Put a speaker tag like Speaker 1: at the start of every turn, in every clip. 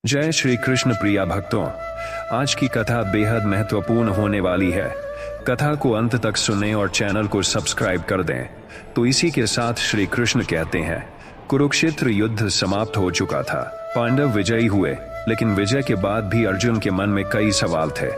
Speaker 1: जय श्री कृष्ण प्रिया भक्तों, आज की कथा बेहद महत्वपूर्ण होने वाली है। कथा को अंत तक सुनें और चैनल को सब्सक्राइब कर दें। तो इसी के साथ श्री कृष्ण कहते हैं, कुरुक्षेत्र युद्ध समाप्त हो चुका था। पांडव विजयी हुए, लेकिन विजय के बाद भी अर्जुन के मन में कई सवाल थे।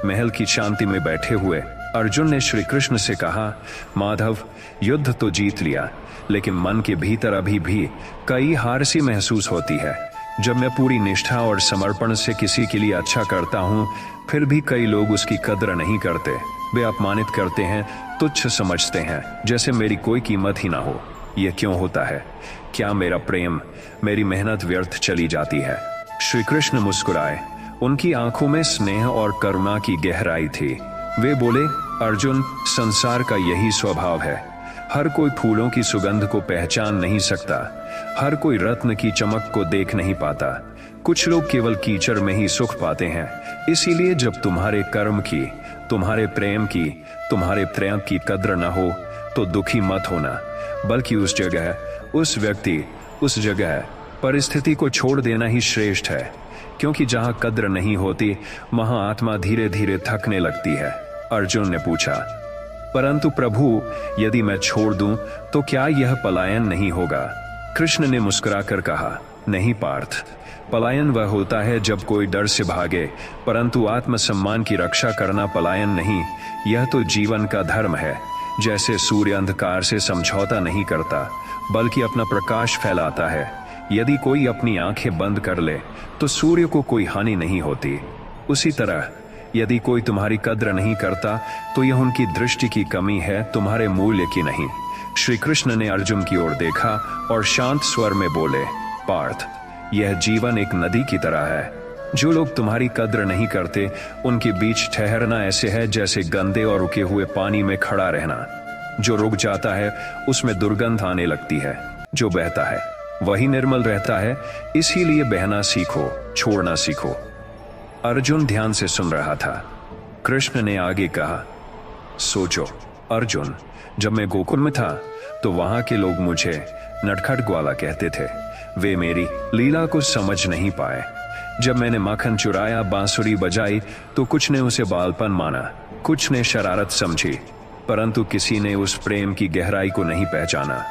Speaker 1: महल की शांति में बैठे हुए अर्जुन ने श्री कृष्ण से कहा, माधव, युद्ध तो जीत लिया, लेकिन मन के भीतर अभी भी कई हार सी महसूस होती है। जब मैं पूरी निष्ठा और समर्पण से किसी के लिए अच्छा करता हूँ, फिर भी कई लोग उसकी कद्र नहीं करते। वे अपमानित करते हैं, तुच्छ समझते हैं, जैसे मेरी कोई कीमत ही ना हो। यह क्यों होता है? क्या मेरा प्रेम, मेरी मेहनत व्यर्थ चली जाती है? श्री कृष्ण मुस्कुराए। उनकी आंखों में स्नेह और करुणा की गहराई थी। वे बोले, अर्जुन, संसार का यही स्वभाव है। हर कोई फूलों की सुगंध को पहचान नहीं सकता, हर कोई रत्न की चमक को देख नहीं पाता। कुछ लोग केवल कीचड़ में ही सुख पाते हैं। इसीलिए जब तुम्हारे कर्म की, तुम्हारे प्रेम की, तुम्हारे प्रयत्न की कद्र न हो, तो दुखी मत होना, बल्कि उस जगह परिस्थिति को छोड़ देना ही श्रेष्ठ है। क्योंकि जहां कद्र नहीं होती, वहां आत्मा धीरे धीरे थकने लगती है। अर्जुन ने पूछा, परंतु प्रभु, यदि मैं छोड़ दूं तो क्या यह पलायन नहीं होगा? कृष्ण ने मुस्कुराकर कहा, नहीं पार्थ, पलायन वह होता है जब कोई डर से भागे, परंतु आत्मसम्मान की रक्षा करना पलायन नहीं। यह तो जीवन का धर्म है। जैसे सूर्य अंधकार से समझौता नहीं करता, बल्कि अपना प्रकाश फैलाता है। यदि कोई अपनी आंखें बंद कर ले तो सूर्य को कोई हानि नहीं होती। उसी तरह यदि कोई तुम्हारी कद्र नहीं करता, तो यह उनकी दृष्टि की कमी है, तुम्हारे मूल्य की नहीं। श्री कृष्ण ने अर्जुन की ओर देखा और शांत स्वर में बोले, पार्थ, यह जीवन एक नदी की तरह है। जो लोग तुम्हारी कद्र नहीं करते, उनके बीच ठहरना ऐसे है जैसे गंदे और रुके हुए पानी में खड़ा रहना। जो रुक जाता है, उसमें दुर्गंध आने लगती है। जो बहता है, वही निर्मल रहता है। इसीलिए बहना सीखो, छोड़ना सीखो। अर्जुन ध्यान से सुन रहा था। कृष्ण ने आगे कहा, सोचो अर्जुन, जब मैं गोकुल में था तो वहां के लोग मुझे नटखट ग्वाला कहते थे। वे मेरी लीला को समझ नहीं पाए। जब मैंने माखन चुराया, बांसुरी बजाई, तो कुछ ने उसे बालपन माना, कुछ ने शरारत समझी, परंतु किसी ने उस प्रेम की गहराई को नहीं पहचाना।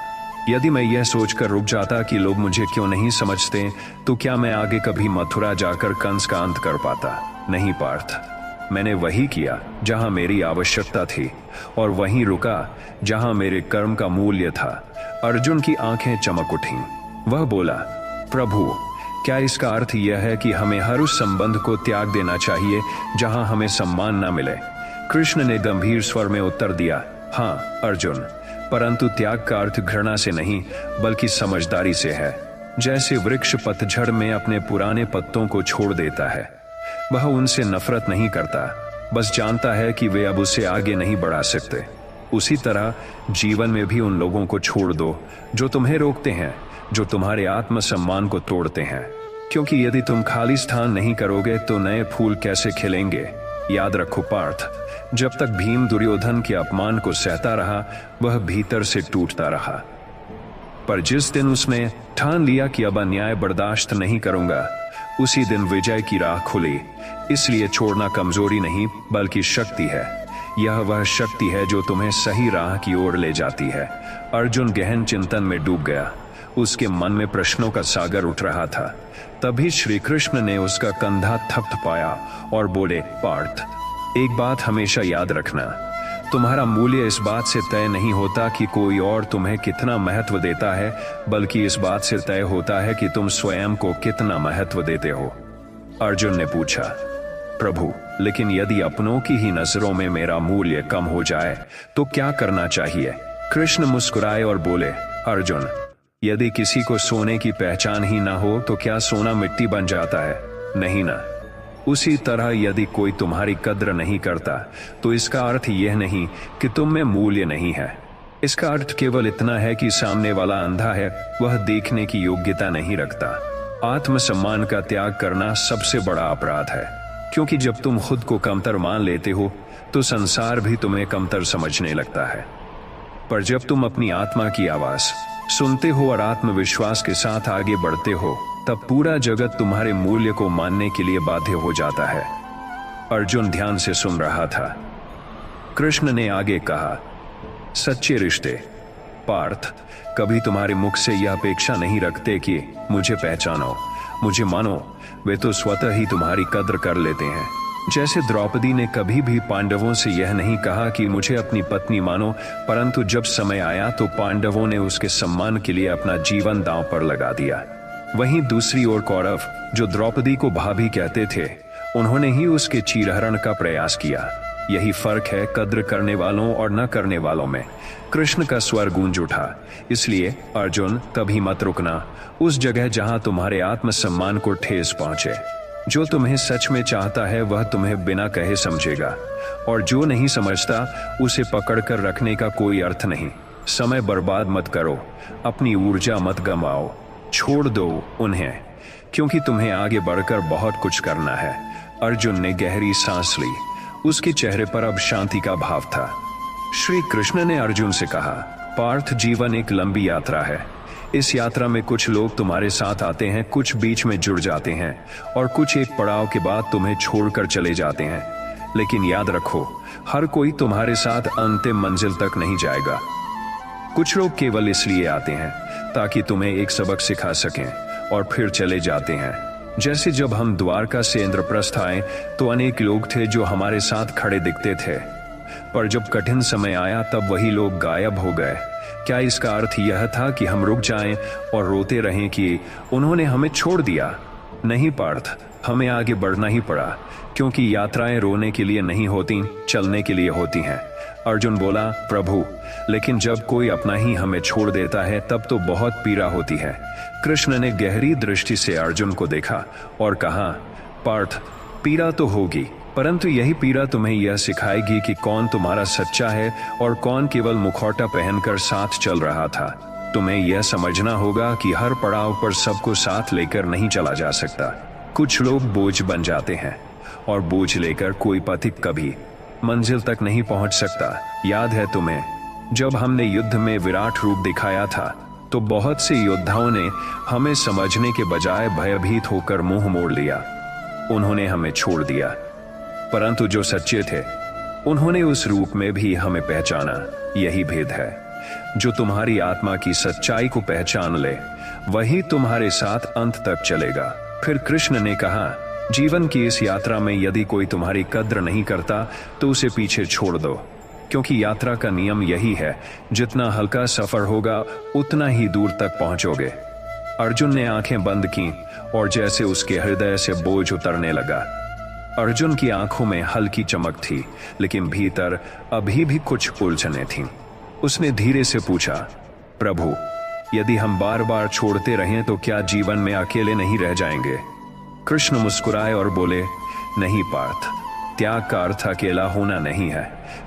Speaker 1: यदि मैं यह सोचकर रुक जाता कि लोग मुझे क्यों नहीं समझते, तो क्या मैं आगे कभी मथुरा जाकर कंस का अंत कर पाता? नहीं पार्थ, मैंने वही किया जहां मेरी आवश्यकता थी, और वहीं रुका जहां मेरे कर्म का मूल्य था। अर्जुन की आंखें चमक उठीं। वह बोला, प्रभु, क्या इसका अर्थ यह है कि हमें हर उस संबंध को त्याग देना चाहिए जहां हमें सम्मान न मिले? कृष्ण ने गंभीर स्वर में उत्तर दिया, हाँ अर्जुन, परंतु त्याग का अर्थ घृणा से नहीं, बल्कि समझदारी से है। जैसे वृक्ष पतझड़ में अपने पुराने पत्तों को छोड़ देता है, वह उनसे नफरत नहीं करता, बस जानता है कि वे अब उसे आगे नहीं बढ़ा सकते। उसी तरह जीवन में भी उन लोगों को छोड़ दो जो तुम्हें रोकते हैं, जो तुम्हारे आत्मसम्मान को तोड़ते हैं। क्योंकि यदि तुम खाली स्थान नहीं करोगे तो नए फूल कैसे खिलेंगे? याद रखो पार्थ, जब तक भीम दुर्योधन के अपमान को सहता रहा, वह भीतर से टूटता रहा। पर जिस दिन उसने ठान लिया कि अब अन्याय बर्दाश्त नहीं करूंगा, उसी दिन विजय की राह खुली। इसलिए छोड़ना कमजोरी नहीं, बल्कि शक्ति है। यह वह शक्ति है जो तुम्हें सही राह की ओर ले जाती है। अर्जुन गहन चिंतन में डूब गया। उसके मन में प्रश्नों का सागर उठ रहा था। तभी श्री कृष्ण ने उसका कंधा थपथपाया और बोले, पार्थ, एक बात हमेशा याद रखना, तुम्हारा मूल्य इस बात से तय नहीं होता कि कोई और तुम्हें कितना महत्व देता है, बल्कि इस बात से तय होता है कि तुम स्वयं को कितना महत्व देते हो। अर्जुन ने पूछा, प्रभु, लेकिन यदि अपनों की ही नजरों में मेरा मूल्य कम हो जाए तो क्या करना चाहिए? कृष्ण मुस्कुराए और बोले, अर्जुन, यदि किसी को सोने की पहचान ही ना हो तो क्या सोना मिट्टी बन जाता है? नहीं ना। उसी तरह यदि कोई तुम्हारी कद्र नहीं करता, तो इसका अर्थ यह नहीं कि तुम में मूल्य नहीं है। इसका अर्थ केवल इतना है कि सामने वाला अंधा है, वह देखने की योग्यता नहीं रखता। आत्मसम्मान का त्याग करना सबसे बड़ा अपराध है, क्योंकि जब तुम खुद को कमतर मान लेते हो, तो संसार भी तुम्हें कमतर समझने लगता है। पर जब तुम अपनी आत्मा की आवाज सुनते हो और आत्मविश्वास के साथ आगे बढ़ते हो, तब पूरा जगत तुम्हारे मूल्य को मानने के लिए बाध्य हो जाता है। अर्जुन ध्यान से सुन रहा था। कृष्ण ने आगे कहा, सच्चे रिश्ते पार्थ कभी तुम्हारे मुख से यह अपेक्षा नहीं रखते कि मुझे पहचानो, मुझे मानो। वे तो स्वतः ही तुम्हारी कद्र कर लेते हैं। जैसे द्रौपदी ने कभी भी पांडवों से यह नहीं कहा कि मुझे अपनी पत्नी मानो, परंतु जब समय आया तो पांडवों ने उसके सम्मान के लिए अपना जीवन दांव पर लगा दिया। वहीं दूसरी ओर कौरव, जो द्रौपदी को भाभी कहते थे, उन्होंने ही उसके चीरहरण का प्रयास किया। यही फर्क है कद्र करने वालों और न करने वालों में। कृष्ण का स्वर गूंज उठा, इसलिए अर्जुन कभी मत रुकना उस जगह जहां तुम्हारे आत्मसम्मान को ठेस पहुंचे। जो तुम्हें सच में चाहता है वह तुम्हें बिना कहे समझेगा, और जो नहीं समझता उसे पकड़कर रखने का कोई अर्थ नहीं। समय बर्बाद मत करो, अपनी ऊर्जा मत गंवाओ, छोड़ दो उन्हें, क्योंकि तुम्हें आगे बढ़कर बहुत कुछ करना है। अर्जुन ने गहरी सांस ली। उसके चेहरे पर अब शांति का भाव था। श्री कृष्ण ने अर्जुन से कहा, पार्थ जीवन एक लंबी यात्रा है। इस यात्रा में कुछ लोग तुम्हारे साथ आते हैं, कुछ बीच में जुड़ जाते हैं, और कुछ एक पड़ाव के बाद तुम्हें छोड़कर चले जाते हैं। लेकिन याद रखो, हर कोई तुम्हारे साथ अंतिम मंजिल तक नहीं जाएगा। कुछ लोग केवल इसलिए आते हैं ताकि तुम्हें एक सबक सिखा सकें और फिर चले जाते हैं। जैसे जब हम द्वारका से इंद्रप्रस्थ आए तो अनेक लोग थे जो हमारे साथ खड़े दिखते थे, पर जब कठिन समय आया तब वही लोग गायब हो गए। क्या इसका अर्थ यह था कि हम रुक जाएं और रोते रहें कि उन्होंने हमें छोड़ दिया? नहीं पार्थ, हमें आगे बढ़ना ही पड़ा, क्योंकि यात्राएं रोने के लिए नहीं होती, चलने के लिए होती हैं। अर्जुन बोला, प्रभु, लेकिन जब कोई अपना ही हमें छोड़ देता है तब तो बहुत पीड़ा होती है। कृष्ण ने गहरी दृष्टि से अर्जुन को देखा और कहा, पार्थ, पीड़ा तो होगी, परंतु यही पीड़ा तुम्हें यह सिखाएगी कि कौन तुम्हारा सच्चा है और कौन केवल मुखौटा पहनकर साथ चल रहा था। तुम्हें यह समझना होगा कि हर पड़ाव पर सबको साथ लेकर नहीं चला जा सकता। कुछ लोग बोझ बन जाते हैं, और बोझ लेकर कोई पथिक कभी मंजिल तक नहीं पहुंच सकता। याद है तुम्हें, जब हमने युद्ध में विराट रूप दिखाया था तो बहुत से योद्धाओं ने हमें समझने के बजाय भयभीत होकर मुंह मोड़ लिया। उन्होंने हमें छोड़ दिया, परंतु जो सच्चे थे उन्होंने उस रूप में भी हमें पहचाना। यही भेद है। जो तुम्हारी आत्मा की सच्चाई को पहचान ले वही तुम्हारे साथ अंत तक चलेगा। फिर कृष्ण ने कहा, जीवन की इस यात्रा में यदि कोई तुम्हारी कद्र नहीं करता तो उसे पीछे छोड़ दो, क्योंकि यात्रा का नियम यही है, जितना हल्का सफर होगा उतना ही दूर तक पहुंचोगे। अर्जुन ने आंखें बंद की और जैसे उसके हृदय से बोझ उतरने लगा। अर्जुन की आंखों में हल्की चमक थी, लेकिन भीतर अभी भी कुछ उलझनें थीं। उसने धीरे से पूछा, प्रभु, यदि हम बार बार छोड़ते रहें तो क्या जीवन में अकेले नहीं रह जाएंगे? कृष्ण मुस्कुराए और बोले, नहीं पार्थ, त्याग का अर्थ अकेला होना नहीं है।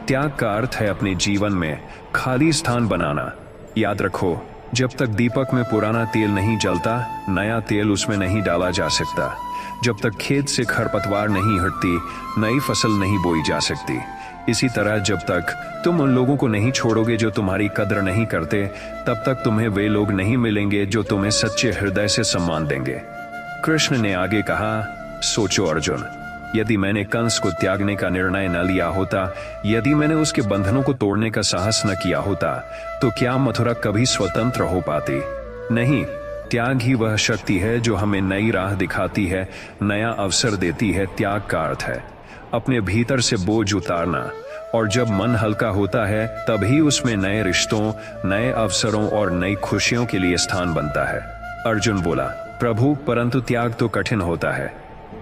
Speaker 1: त्याग का अर्थ है अपने जीवन में खाली स्थान बनाना। याद रखो, जब तक दीपक में पुराना तेल नहीं जलता, नया तेल उसमें नहीं डाला जा सकता। जब तक खेत से खरपतवार नहीं हटती, नई फसल नहीं बोई जा सकती। इसी तरह जब तक तुम उन लोगों को नहीं छोड़ोगे जो तुम्हारी कद्र नहीं करते, तब तक तुम्हें वे लोग नहीं मिलेंगे जो तुम्हें सच्चे हृदय से सम्मान देंगे। कृष्ण ने आगे कहा, सोचो अर्जुन, यदि मैंने कंस को त्यागने का निर्णय न लिया होता, यदि मैंने उसके बंधनों को तोड़ने का साहस न किया होता, तो क्या मथुरा कभी स्वतंत्र हो पाती? नहीं, त्याग ही वह शक्ति है जो हमें नई राह दिखाती है, नया अवसर देती है। त्याग का अर्थ है अपने भीतर से बोझ उतारना, और जब मन हल्का होता है तभी उसमें नए रिश्तों, नए अवसरों और नई खुशियों के लिए स्थान बनता है। अर्जुन बोला, प्रभु, परंतु त्याग तो कठिन होता है।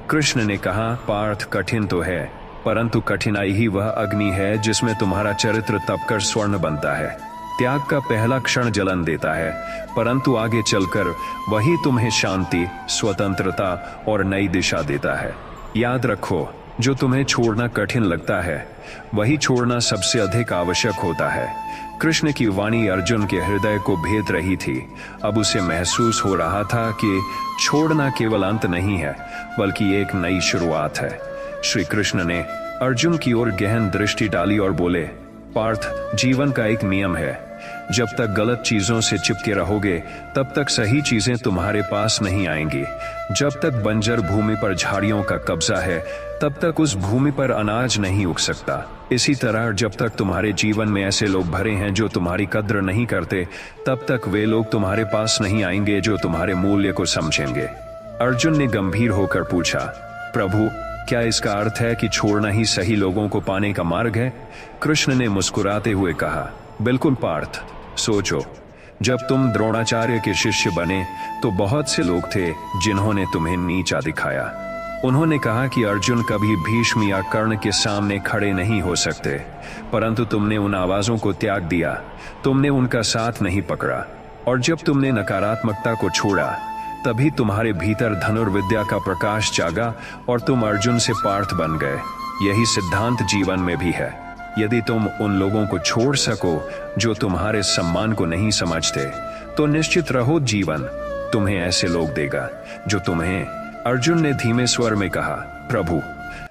Speaker 1: कृष्ण ने कहा, पार्थ, कठिन तो है, परंतु कठिनाई ही वह अग्नि है जिसमें तुम्हारा चरित्र तपकर स्वर्ण बनता है। त्याग का पहला क्षण जलन देता है, परंतु आगे चलकर वही तुम्हें शांति, स्वतंत्रता और नई दिशा देता है। याद रखो, जो तुम्हें छोड़ना कठिन लगता है वही छोड़ना सबसे अधिक आवश्यक होता है। कृष्ण की वाणी अर्जुन के हृदय को भेद रही थी। अब उसे महसूस हो रहा था कि छोड़ना केवल अंत नहीं है, बल्कि एक नई शुरुआत है। श्री कृष्ण ने अर्जुन की ओर गहन दृष्टि डाली और बोले, पार्थ, जीवन का एक नियम है, जब तक गलत चीजों से चिपके रहोगे तब तक सही चीजें तुम्हारे पास नहीं आएंगी। जब तक बंजर भूमि पर झाड़ियों का कब्जा है तब तक उस भूमि पर अनाज नहीं उग सकता। इसी तरह जब तक तुम्हारे जीवन में ऐसे लोग भरे हैं जो तुम्हारी कद्र नहीं करते, तब तक वे लोग तुम्हारे पास नहीं आएंगे जो तुम्हारे मूल्य को समझेंगे। अर्जुन ने गंभीर होकर पूछा, प्रभु क्या इसका अर्थ है कि छोड़ना ही सही लोगों को पाने का मार्ग है? कृष्ण ने मुस्कुराते हुए कहा, बिल्कुल पार्थ। सोचो, जब तुम द्रोणाचार्य के शिष्य बने तो बहुत से लोग थे जिन्होंने तुम्हें नीचा दिखाया। उन्होंने कहा कि अर्जुन कभी भीष्म या कर्ण के सामने खड़े नहीं हो सकते, परंतु तुमने उन आवाजों को त्याग दिया, तुमने उनका साथ नहीं पकड़ा, और जब तुमने नकारात्मकता को छोड़ा तभी तुम्हारे भीतर धनुर्विद्या का प्रकाश जागा और तुम अर्जुन से पार्थ बन गए। यही सिद्धांत जीवन में भी है। यदि तुम उन लोगों को छोड़ सको जो तुम्हारे सम्मान को नहीं समझते, तो निश्चित रहो जीवन तुम्हें ऐसे लोग देगा जो तुम्हें। अर्जुन ने धीमे स्वर में कहा, प्रभु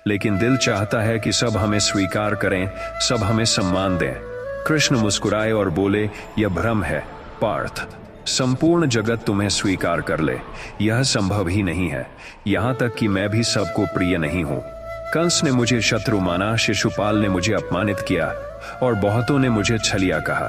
Speaker 1: लेकिन दिल चाहता है कि सब हमें स्वीकार करें, सब हमें सम्मान दें। कृष्ण मुस्कुराए और बोले, यह भ्रम है पार्थ। संपूर्ण जगत तुम्हें स्वीकार कर ले, यह संभव ही नहीं है। यहां तक कि मैं भी सबको प्रिय नहीं हूं। कंस ने मुझे शत्रु माना, शिशुपाल ने मुझे अपमानित किया और बहुतों ने मुझे छलिया कहा।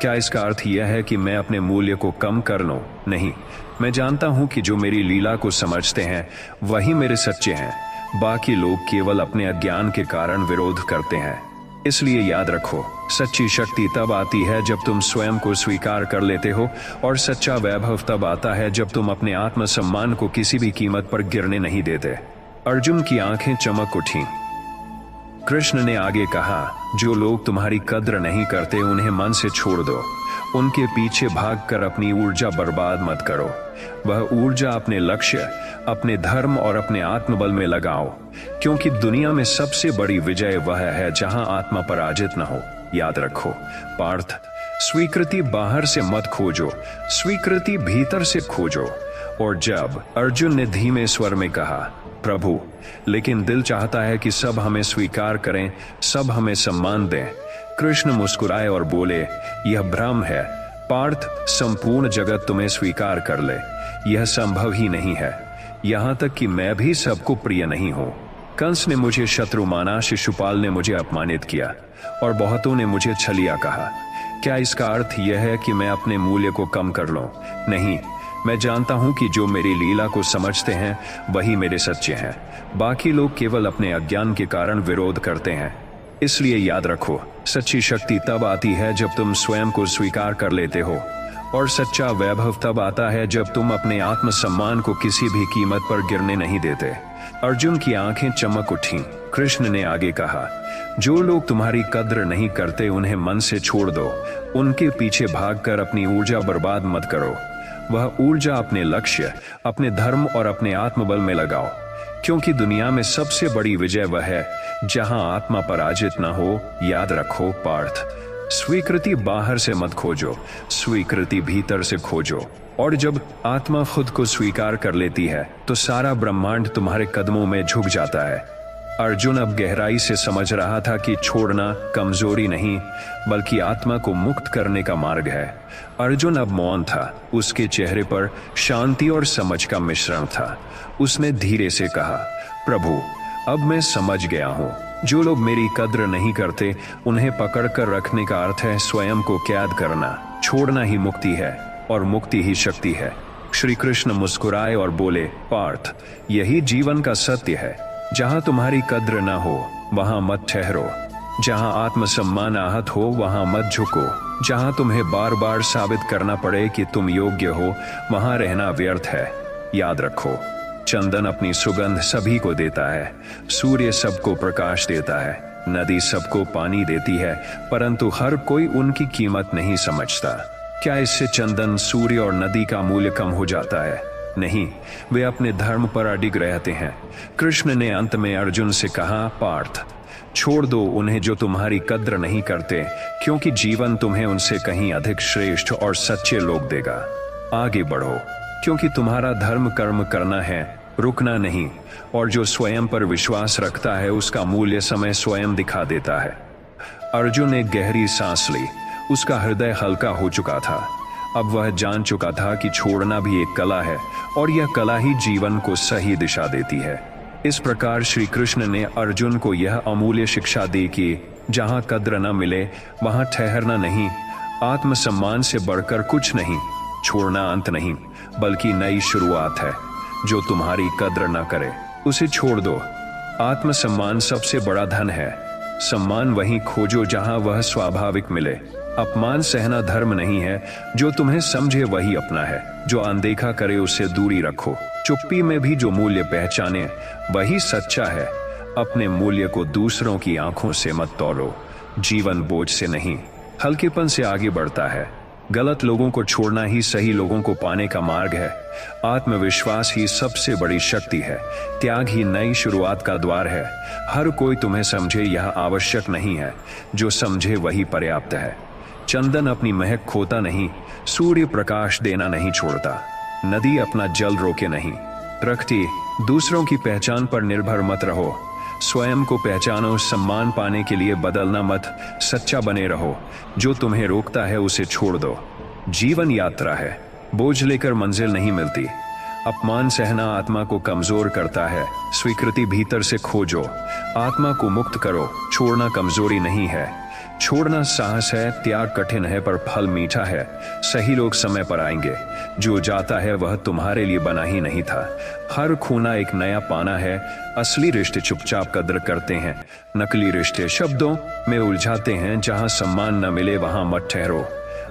Speaker 1: क्या इसका अर्थ यह है कि मैं अपने मूल्य को कम कर लूं? नहीं, मैं जानता हूं कि जो मेरी लीला को समझते हैं वही मेरे सच्चे हैं। बाकी लोग केवल अपने अज्ञान के कारण विरोध करते हैं। इसलिए याद रखो, सच्ची शक्ति तब आती है जब तुम स्वयं को स्वीकार कर लेते हो, और सच्चा वैभव तब आता है जब तुम अपने आत्मसम्मान को किसी भी कीमत पर गिरने नहीं देते। अर्जुन की आंखें चमक उठीं। कृष्ण ने आगे कहा, जो लोग तुम्हारी कद्र नहीं करते उन्हें मन से छोड़ दो। उनके पीछे भागकर अपनी ऊर्जा बर्बाद मत करो। वह ऊर्जा अपने लक्ष्य, अपने धर्म और अपने आत्मबल में लगाओ, क्योंकि दुनिया में सबसे बड़ी विजय वह है जहां आत्मा पराजित न हो। याद रखो पार्थ, स्वीकृति बाहर से मत खोजो, स्वीकृति भीतर से खोजो। और जब अर्जुन ने धीमे स्वर में कहा, प्रभु लेकिन दिल चाहता है कि सब हमें स्वीकार करें, सब हमें सम्मान दें, कृष्ण मुस्कुराए और बोले, यह भ्रम है पार्थ। संपूर्ण जगत तुम्हें स्वीकार कर ले, यह संभव ही नहीं है। यहां तक कि मैं भी सबको प्रिय नहीं हूं। कंस ने मुझे शत्रु माना, शिशुपाल ने मुझे अपमानित किया और बहुतों ने मुझे छलिया कहा। क्या इसका अर्थ यह है कि मैं अपने मूल्य को कम कर लूं? नहीं, मैं जानता हूं कि जो मेरी लीला को समझते हैं वही मेरे सच्चे हैं। बाकी लोग केवल अपने अज्ञान के कारण विरोध करते हैं। इसलिए याद रखो, सच्ची शक्ति तब आती है जब तुम स्वयं को स्वीकार कर लेते हो, और सच्चा वैभव तब आता है जब तुम अपने आत्मसम्मान को किसी भी कीमत पर गिरने नहीं देते। अर्जुन की आंखें चमक उठीं। कृष्ण ने आगे कहा, जो लोग तुम्हारी कद्र नहीं करते उन्हें मन से छोड़ दो। उनके पीछे भागकर अपनी ऊर्जा बर्बाद मत करो। वह ऊर्जा अपने लक्ष्य, अपने धर्म और अपने आत्मबल में लगाओ, क्योंकि दुनिया में सबसे बड़ी विजय वह है जहां आत्मा पराजित न हो। याद रखो पार्थ, स्वीकृति बाहर से मत खोजो, स्वीकृति भीतर से खोजो। और जब आत्मा खुद को स्वीकार कर लेती है तो सारा ब्रह्मांड तुम्हारे कदमों में झुक जाता है। अर्जुन अब गहराई से समझ रहा था कि छोड़ना कमजोरी नहीं, बल्कि आत्मा को मुक्त करने का मार्ग है। अर्जुन अब मौन था, उसके चेहरे पर शांति और समझ का मिश्रण था। उसने धीरे से कहा, प्रभु अब मैं समझ गया हूँ। जो लोग मेरी कद्र नहीं करते उन्हें पकड़कर रखने का अर्थ है स्वयं को कैद करना। छोड़ना ही मुक्ति है और मुक्ति ही शक्ति है। श्री कृष्ण मुस्कुराए और बोले, पार्थ यही जीवन का सत्य है। जहां तुम्हारी कद्र ना हो वहां मत ठहरो, जहां आत्मसम्मान आहत हो वहां मत झुको, जहां तुम्हें बार बार साबित करना पड़े कि तुम योग्य हो वहां रहना व्यर्थ है। याद रखो, चंदन अपनी सुगंध सभी को देता है, सूर्य सबको प्रकाश देता है, नदी सबको पानी देती है, परंतु हर कोई उनकी कीमत नहीं समझता। क्या इससे चंदन, सूर्य और नदी का मूल्य कम हो जाता है? नहीं, वे अपने धर्म पर अडिग रहते हैं। कृष्ण ने अंत में अर्जुन से कहा, पार्थ छोड़ दो उन्हें जो तुम्हारी कद्र नहीं करते, क्योंकि जीवन तुम्हें उनसे कहीं अधिक श्रेष्ठ और सच्चे लोग देगा। आगे बढ़ो, क्योंकि तुम्हारा धर्म कर्म करना है, रुकना नहीं। और जो स्वयं पर विश्वास रखता है उसका मूल्य समय स्वयं दिखा देता है। अर्जुन ने गहरी सांस ली उसका हृदय हल्का हो चुका था। अब वह जान चुका था कि छोड़ना भी एक कला है और यह कला ही जीवन को सही दिशा देती है। इस प्रकार श्री कृष्ण ने अर्जुन को यह अमूल्य शिक्षा दी कि जहां कद्र न मिले वहां ठहरना नहीं, आत्मसम्मान से बढ़कर कुछ नहीं। छोड़ना अंत नहीं बल्कि नई शुरुआत है। जो तुम्हारी कद्र न करे उसे छोड़ दो। आत्मसम्मान सबसे बड़ा धन है। सम्मान वहीं खोजो जहां वह स्वाभाविक मिले। अपमान सहना धर्म नहीं है। जो तुम्हें समझे वही अपना है, जो अनदेखा करे उससे दूरी रखो। चुप्पी में भी जो मूल्य पहचाने वही सच्चा है। अपने मूल्य को दूसरों की आंखों से मत तौलो। जीवन बोझ से नहीं, हल्केपन से आगे बढ़ता है। गलत लोगों को छोड़ना ही सही लोगों को पाने का मार्ग है। आत्मविश्वास ही सबसे बड़ी शक्ति है। त्याग ही नई शुरुआत का द्वार है। हर कोई तुम्हें समझे यह आवश्यक नहीं है, जो समझे वही पर्याप्त है। चंदन अपनी महक खोता नहीं, सूर्य प्रकाश देना नहीं छोड़ता, नदी अपना जल रोके नहीं रखती। दूसरों की पहचान पर निर्भर मत रहो, स्वयं को पहचानो। सम्मान पाने के लिए बदलना मत, सच्चा बने रहो। जो तुम्हें रोकता है उसे छोड़ दो। जीवन यात्रा है, बोझ लेकर मंजिल नहीं मिलती। अपमान सहना आत्मा को कमजोर करता है। स्वीकृति भीतर से खोजो, आत्मा को मुक्त करो। छोड़ना कमजोरी नहीं है, छोड़ना साहस है। त्याग कठिन है पर फल मीठा है। सही लोग समय पर आएंगे। जो जाता है वह तुम्हारे लिए बना ही नहीं था। हर खोना एक नया पाना है। असली रिश्ते चुपचाप कद्र करते हैं, नकली रिश्ते शब्दों में उलझाते हैं। जहां सम्मान न मिले वहां मत ठहरो।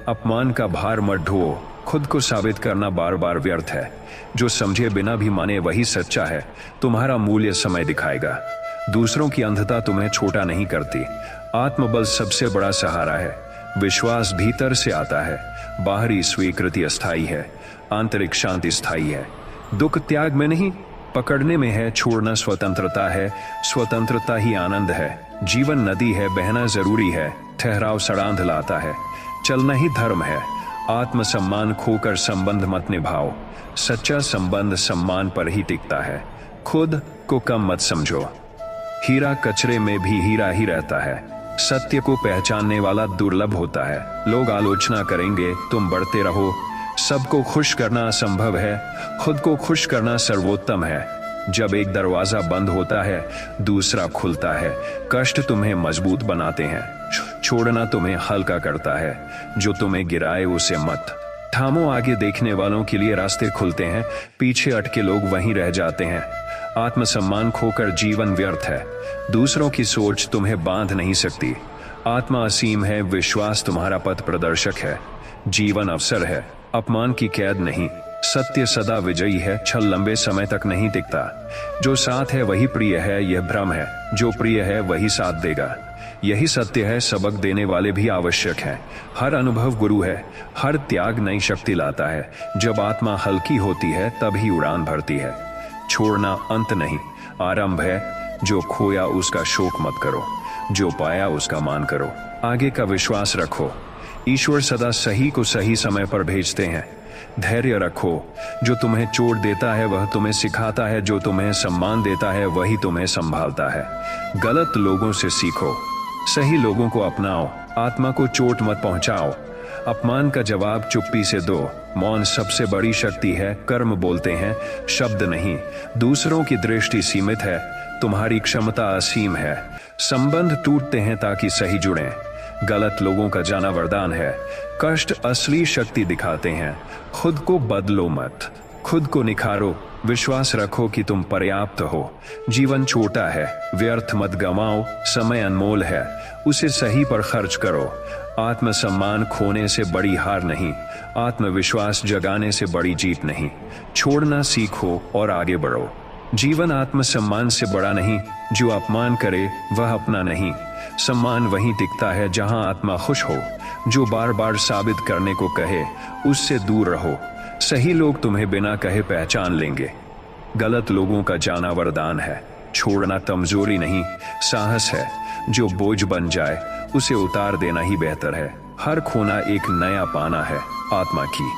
Speaker 1: अपमान का भार मत ढोओ। खुद को साबित करना बार बार व्यर्थ है। जो समझे बिना भी माने वही सच्चा है। तुम्हारा मूल्य समय दिखाएगा। दूसरों की अंधता तुम्हें छोटा नहीं करती। आत्मबल सबसे बड़ा सहारा है। विश्वास भीतर से आता है। बाहरी स्वीकृति अस्थायी है, आंतरिक शांति स्थायी है। दुख त्याग में नहीं, पकड़ने में है। छोड़ना स्वतंत्रता है, स्वतंत्रता ही आनंद है। जीवन नदी है, बहना जरूरी है। ठहराव सड़ांध लाता है, चलना ही धर्म है। आत्मसम्मान खोकर संबंध मत निभाओ। सच्चा संबंध सम्मान पर ही टिकता है। खुद को कम मत समझो। हीरा कचरे में भी हीरा ही रहता है। सत्य को पहचानने वाला दुर्लभ होता है। लोग आलोचना करेंगे, तुम बढ़ते रहो। सबको खुश करना असंभव है, खुद को खुश करना सर्वोत्तम है। जब एक दरवाजा बंद होता है दूसरा खुलता है। कष्ट तुम्हें मजबूत बनाते हैं, छोड़ना तुम्हें हल्का करता है। जो तुम्हें गिराए उसे मत थामो। आगे देखने वालों के लिए रास्ते खुलते हैं, पीछे अटके लोग वहीं रह जाते हैं। आत्मसम्मान खोकर जीवन व्यर्थ है। दूसरों की सोच तुम्हें बांध नहीं सकती। आत्मा असीम है, विश्वास तुम्हारा पथ प्रदर्शक है। जीवन अवसर है, अपमान की कैद नहीं। सत्य सदा विजयी है, छल लंबे समय तक नहीं टिकता। जो साथ है वही प्रिय है, यह भ्रम है। जो प्रिय है वही साथ देगा, यही सत्य है। सबक देने वाले भी आवश्यक हैं। हर अनुभव गुरु है, हर त्याग नई शक्ति लाता है। जब आत्मा हल्की होती है तब ही उड़ान भरती है। छोड़ना अंत नहीं, आरंभ है। जो खोया उसका शोक मत करो, जो पाया उसका मान करो। आगे का विश्वास रखो, ईश्वर सदा सही को सही समय पर भेजते हैं। धैर्य रखो, जो तुम्हें चोट देता है वह तुम्हें सिखाता है। जो तुम्हें सम्मान देता है वही तुम्हें संभालता है। गलत लोगों से सीखो, सही लोगों को अपनाओ। आत्मा को चोट मत पहुंचाओ। अपमान का जवाब चुप्पी से दो। मौन सबसे बड़ी शक्ति है। कर्म बोलते हैं, शब्द नहीं। दूसरों की दृष्टि सीमित है, तुम्हारी क्षमता असीम है। संबंध टूटते हैं ताकि सही जुड़ें। गलत लोगों का जाना वरदान है। कष्ट असली शक्ति दिखाते हैं। खुद को बदलो मत, खुद को निखारो। विश्वास रखो कि तुम पर्याप्त हो। जीवन छोटा है, व्यर्थ मत गंवाओ। समय अनमोल है, उसे सही पर खर्च करो। आत्मसम्मान खोने से बड़ी हार नहीं, आत्मविश्वास जगाने से बड़ी जीत नहीं। छोड़ना सीखो और आगे बढ़ो। जीवन आत्मसम्मान से बड़ा नहीं। जो अपमान करे वह अपना नहीं। सम्मान वहीं टिकता है जहां आत्मा खुश हो। जो बार बार साबित करने को कहे उससे दूर रहो। सही लोग तुम्हें बिना कहे पहचान लेंगे। गलत लोगों का जाना वरदान है। छोड़ना कमजोरी नहीं, साहस है। जो बोझ बन जाए उसे उतार देना ही बेहतर है। हर खोना एक नया पाना है। आत्मा की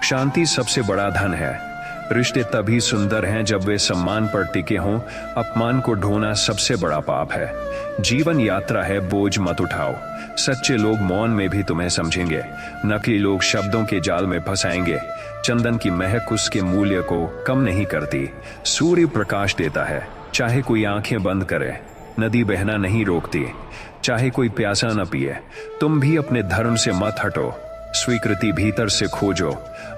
Speaker 1: शांति सबसे बड़ा धन है। रिश्ते तभी सुंदर हैं जब वे सम्मान पर टिके हों। अपमान को ढोना सबसे बड़ा पाप है। जीवन यात्रा है, बोझ मत उठाओ। सच्चे लोग मौन में भी तुम्हें समझेंगे, नकली लोग शब्दों के जाल में फंसाएंगे। चंदन की महक उसके मूल्य को कम नहीं करती। सूर्य प्रकाश देता है, चाहे कोई आंखें बंद करे। नदी बहना नहीं रोकती, चाहे कोई प्यासा न पिए। तुम भी अपने धर्म से मत हटो, स्वीकृति भीतर से खोजो।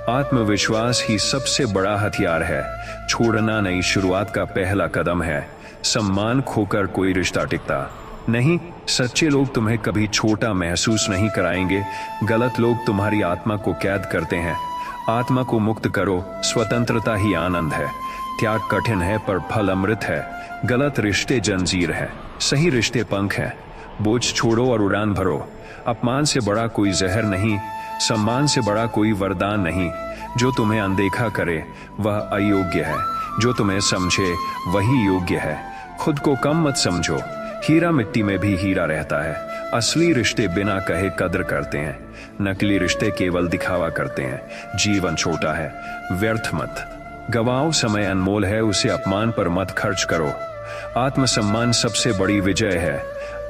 Speaker 1: आत्मविश्वास ही सबसे बड़ा हथियार है। छोड़ना नई शुरुआत का पहला कदम है। सम्मान खोकर कोई रिश्ता टिकता नहीं। सच्चे लोग तुम्हें कभी छोटा महसूस नहीं कराएंगे। गलत लोग तुम्हारी आत्मा को कैद करते हैं। आत्मा को मुक्त करो, स्वतंत्रता ही आनंद है। त्याग कठिन है पर फल अमृत है। गलत रिश्ते जंजीर है, सही रिश्ते पंख है। बोझ छोड़ो और उड़ान भरो। अपमान से बड़ा कोई जहर नहीं, सम्मान से बड़ा कोई वरदान नहीं। जो तुम्हें अनदेखा करे वह अयोग्य है, जो तुम्हें समझे वही योग्य है। खुद को कम मत समझो, हीरा मिट्टी में भी हीरा रहता है। असली रिश्ते बिना कहे कद्र करते हैं, नकली रिश्ते केवल दिखावा करते हैं। जीवन छोटा है, व्यर्थ मत गवाओ। समय अनमोल है, उसे अपमान पर मत खर्च करो। आत्मसम्मान सबसे बड़ी विजय है।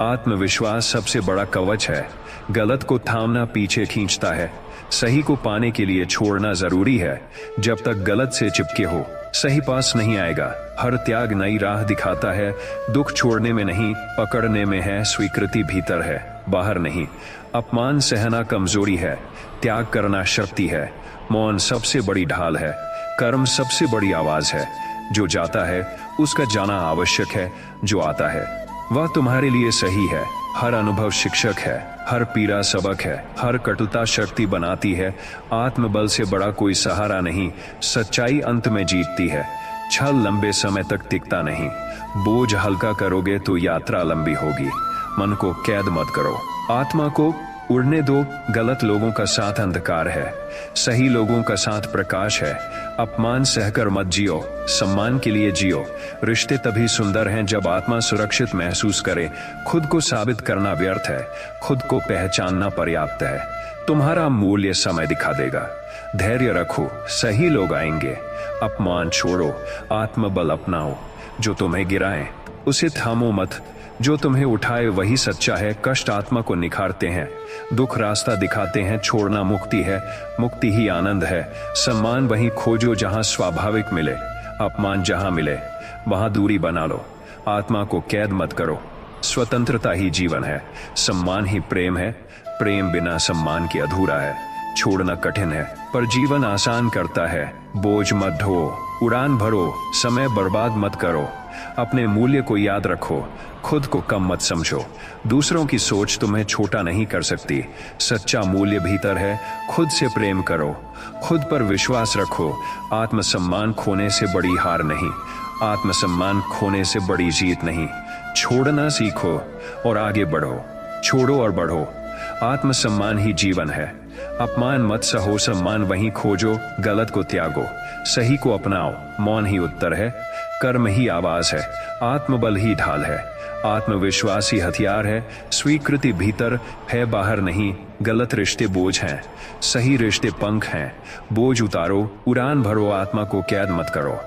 Speaker 1: आत्मविश्वास सबसे बड़ा कवच है। गलत को थामना पीछे खींचता है, सही को पाने के लिए छोड़ना जरूरी है। जब तक गलत से चिपके हो, सही पास नहीं आएगा। हर त्याग नई राह दिखाता है। दुख छोड़ने में नहीं, पकड़ने में है। स्वीकृति भीतर है, बाहर नहीं। अपमान सहना कमजोरी है, त्याग करना शक्ति है। मौन सबसे बड़ी ढाल है, कर्म सबसे बड़ी आवाज है। जो जाता है उसका जाना आवश्यक है, जो आता है वह तुम्हारे लिए सही है। हर अनुभव शिक्षक है, हर पीड़ा सबक है, हर कटुता शक्ति बनाती है। आत्मबल से बड़ा कोई सहारा नहीं। सच्चाई अंत में जीतती है, छल लंबे समय तक टिकता नहीं। बोझ हल्का करोगे तो यात्रा लंबी होगी। मन को कैद मत करो, आत्मा को उड़ने दो। गलत लोगों का साथ अंधकार है, सही लोगों का साथ प्रकाश है। अपमान सहकर मत जियो, सम्मान के लिए जियो। रिश्ते तभी सुंदर हैं जब आत्मा सुरक्षित महसूस करे। खुद को साबित करना व्यर्थ है, खुद को पहचानना पर्याप्त है। तुम्हारा मूल्य समय दिखा देगा। धैर्य रखो, सही लोग आएंगे। अपमान छोड़ो, आत्मबल अपनाओ। जो तुम्हें गिराए उसे थामो मत, जो तुम्हें उठाए वही सच्चा है। कष्ट आत्मा को निखारते हैं, दुख रास्ता दिखाते हैं। छोड़ना मुक्ति है, मुक्ति ही आनंद है। सम्मान वहीं खोजो जहां स्वाभाविक मिले, अपमान जहां मिले वहां दूरी बना लो। आत्मा को कैद मत करो, स्वतंत्रता ही जीवन है। सम्मान ही प्रेम है, प्रेम बिना सम्मान के अधूरा है। छोड़ना कठिन है पर जीवन आसान करता है। बोझ मत ढो, उड़ान भरो, समय बर्बाद मत करो। अपने मूल्य को याद रखो, खुद को कम मत समझो। दूसरों की सोच तुम्हें छोटा नहीं कर सकती। सच्चा मूल्य भीतर है। खुद से प्रेम करो, खुद पर विश्वास रखो। आत्मसम्मान खोने से बड़ी हार नहीं, आत्मसम्मान खोने से बड़ी जीत नहीं। छोड़ना सीखो और आगे बढ़ो, छोड़ो और बढ़ो। आत्मसम्मान ही जीवन है। अपमान मत सहो, सम्मान वहीं खोजो। गलत को त्यागो, सही को अपनाओ। मौन ही उत्तर है, कर्म ही आवाज है, आत्मबल ही ढाल है। आत्मविश्वास ही हथियार है। स्वीकृति भीतर है, बाहर नहीं। गलत रिश्ते बोझ हैं, सही रिश्ते पंख हैं। बोझ उतारो, उड़ान भरो। आत्मा को कैद मत करो,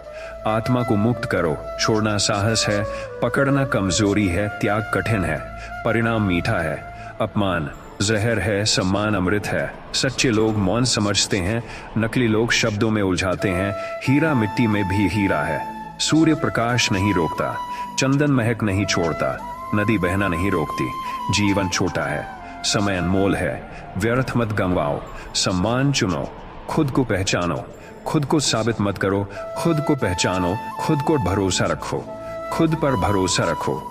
Speaker 1: आत्मा को मुक्त करो। छोड़ना साहस है, पकड़ना कमजोरी है। त्याग कठिन है, परिणाम मीठा है। अपमान जहर है, सम्मान अमृत है। सच्चे लोग मौन समझते हैं, नकली लोग शब्दों में उलझाते हैं। हीरा मिट्टी में भी हीरा है। सूर्य प्रकाश नहीं रोकता, चंदन महक नहीं छोड़ता, नदी बहना नहीं रोकती। जीवन छोटा है, समय अनमोल है, व्यर्थ मत गंवाओ। सम्मान चुनो, खुद को पहचानो, खुद को साबित मत करो। खुद को पहचानो, खुद को भरोसा रखो, खुद पर भरोसा रखो।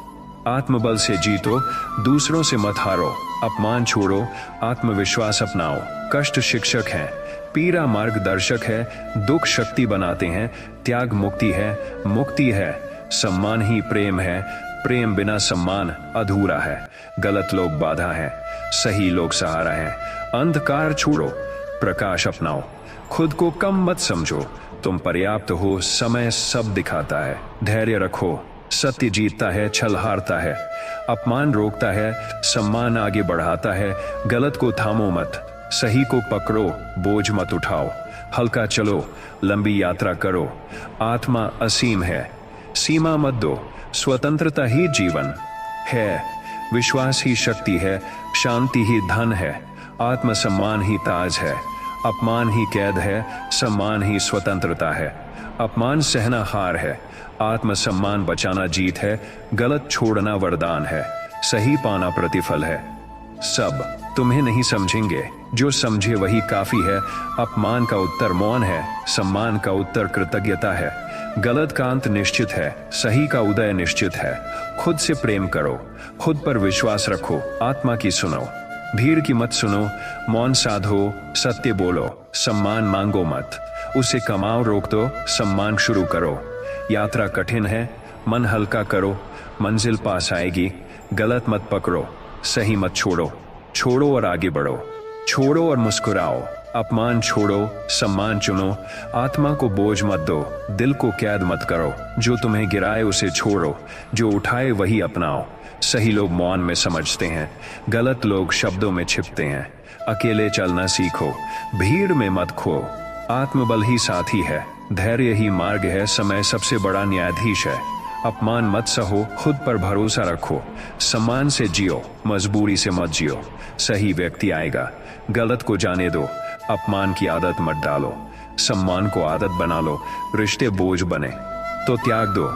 Speaker 1: आत्मबल से जीतो, दूसरों से मत हारो। अपमान छोड़ो, आत्मविश्वास अपनाओ। कष्ट शिक्षक हैं, पीड़ा मार्गदर्शक है। दुख शक्ति बनाते हैं, त्याग मुक्ति है, मुक्ति है। सम्मान ही प्रेम है, प्रेम बिना सम्मान अधूरा है। गलत लोग बाधा है, सही लोग सहारा है। अंधकार छोड़ो, प्रकाश अपनाओ। खुद को कम मत समझो, तुम पर्याप्त हो। समय सब दिखाता है, धैर्य रखो। सत्य जीतता है, छल हारता है। अपमान रोकता है, सम्मान आगे बढ़ाता है। गलत को थामो मत, सही को पकड़ो। बोझ मत उठाओ, हल्का चलो, लंबी यात्रा करो। आत्मा असीम है, सीमा मत दो। स्वतंत्रता ही जीवन है, विश्वास ही शक्ति है, शांति ही धन है, आत्मसम्मान ही ताज है। अपमान ही कैद है, सम्मान ही स्वतंत्रता है। अपमान सहना हार है, आत्मसम्मान बचाना जीत है। गलत छोड़ना वरदान है, सही पाना प्रतिफल है। सब तुम्हें नहीं समझेंगे, जो समझे वही काफी है। अपमान का उत्तर मौन है, सम्मान का उत्तर कृतज्ञता है। गलत का अंत निश्चित है, सही का उदय निश्चित है। खुद से प्रेम करो, खुद पर विश्वास रखो, आत्मा की सुनो, भीड़ की मत सुनो। मौन साधो, सत्य बोलो, सम्मान मांगो मत। उसे कमाओ रोक दो, सम्मान शुरू करो। यात्रा कठिन है, मन हल्का करो, मंजिल पास आएगी। गलत मत पकड़ो, सही मत छोड़ो। छोड़ो और आगे बढ़ो, छोड़ो और मुस्कुराओ। अपमान छोड़ो, सम्मान चुनो। आत्मा को बोझ मत दो, दिल को कैद मत करो। जो तुम्हें गिराए उसे छोड़ो, जो उठाए वही अपनाओ। सही लोग मौन में समझते हैं, गलत लोग शब्दों में छिपते हैं। अकेले चलना सीखो, भीड़ में मत खो। आत्मबल ही साथी है, धैर्य ही मार्ग है। समय सबसे बड़ा न्यायाधीश है। अपमान मत सहो, खुद पर भरोसा रखो। सम्मान से जियो, मजबूरी से मत जियो। सही व्यक्ति आएगा, गलत को जाने दो। अपमान की आदत मत डालो, सम्मान को आदत बना लो। रिश्ते बोझ बने तो त्याग दो,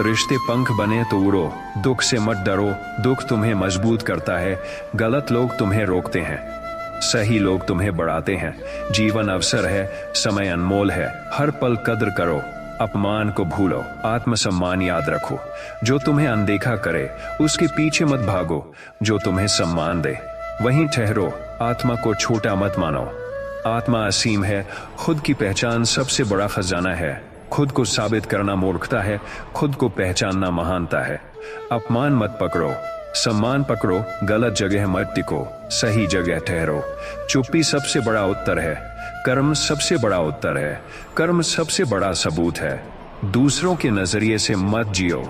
Speaker 1: रिश्ते पंख बने तो उड़ो। दुख से मत डरो, दुख तुम्हें मजबूत करता है। गलत लोग तुम्हें रोकते हैं, सही लोग तुम्हें बढ़ाते हैं। जीवन अवसर है, समय अनमोल है, हर पल कद्र करो। अपमान को भूलो, आत्मसम्मान याद रखो। जो तुम्हें अनदेखा करे उसके पीछे मत भागो, जो तुम्हें सम्मान दे वहीं ठहरो। आत्मा को छोटा मत मानो, आत्मा असीम है। खुद की पहचान सबसे बड़ा खजाना है। खुद को साबित करना मूर्खता है, खुद को पहचानना महानता है। अपमान मत पकड़ो, सम्मान पकड़ो। गलत जगह मत टिको, सही जगह ठहरो। चुप्पी सबसे बड़ा उत्तर है, कर्म सबसे बड़ा उत्तर है। कर्म सबसे बड़ा सबूत है। दूसरों के नजरिए से मत जियो,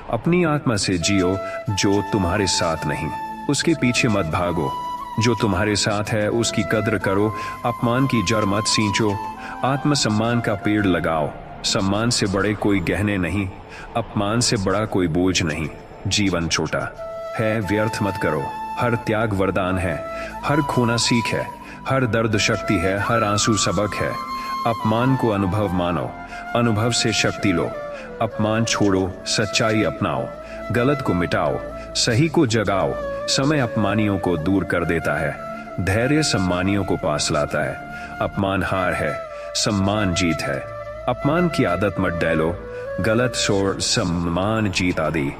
Speaker 1: अपनी आत्मा से जियो। जो तुम्हारे साथ नहीं उसके पीछे मत भागो, जो तुम्हारे साथ है उसकी कद्र करो। अपमान की जड़ मत सींचो, आत्मसम्मान का पेड़ लगाओ। सम्मान से बड़े कोई गहने नहीं, अपमान से बड़ा कोई बोझ नहीं। जीवन छोटा है, व्यर्थ मत करो। हर त्याग वरदान है, हर खोना सीख है, हर दर्द शक्ति है, हर आंसू सबक है। अपमान को अनुभव मानो, अनुभव से शक्ति लो। अपमान छोड़ो, सच्चाई अपनाओ। गलत को मिटाओ, सही को जगाओ। समय अपमानियों को दूर कर देता है, धैर्य सम्मानियों को पास लाता है। अपमान हार है, सम्मान जीत है। अपमान की आदत मत डालो, गलत छोड़, सम्मान जीत आदि।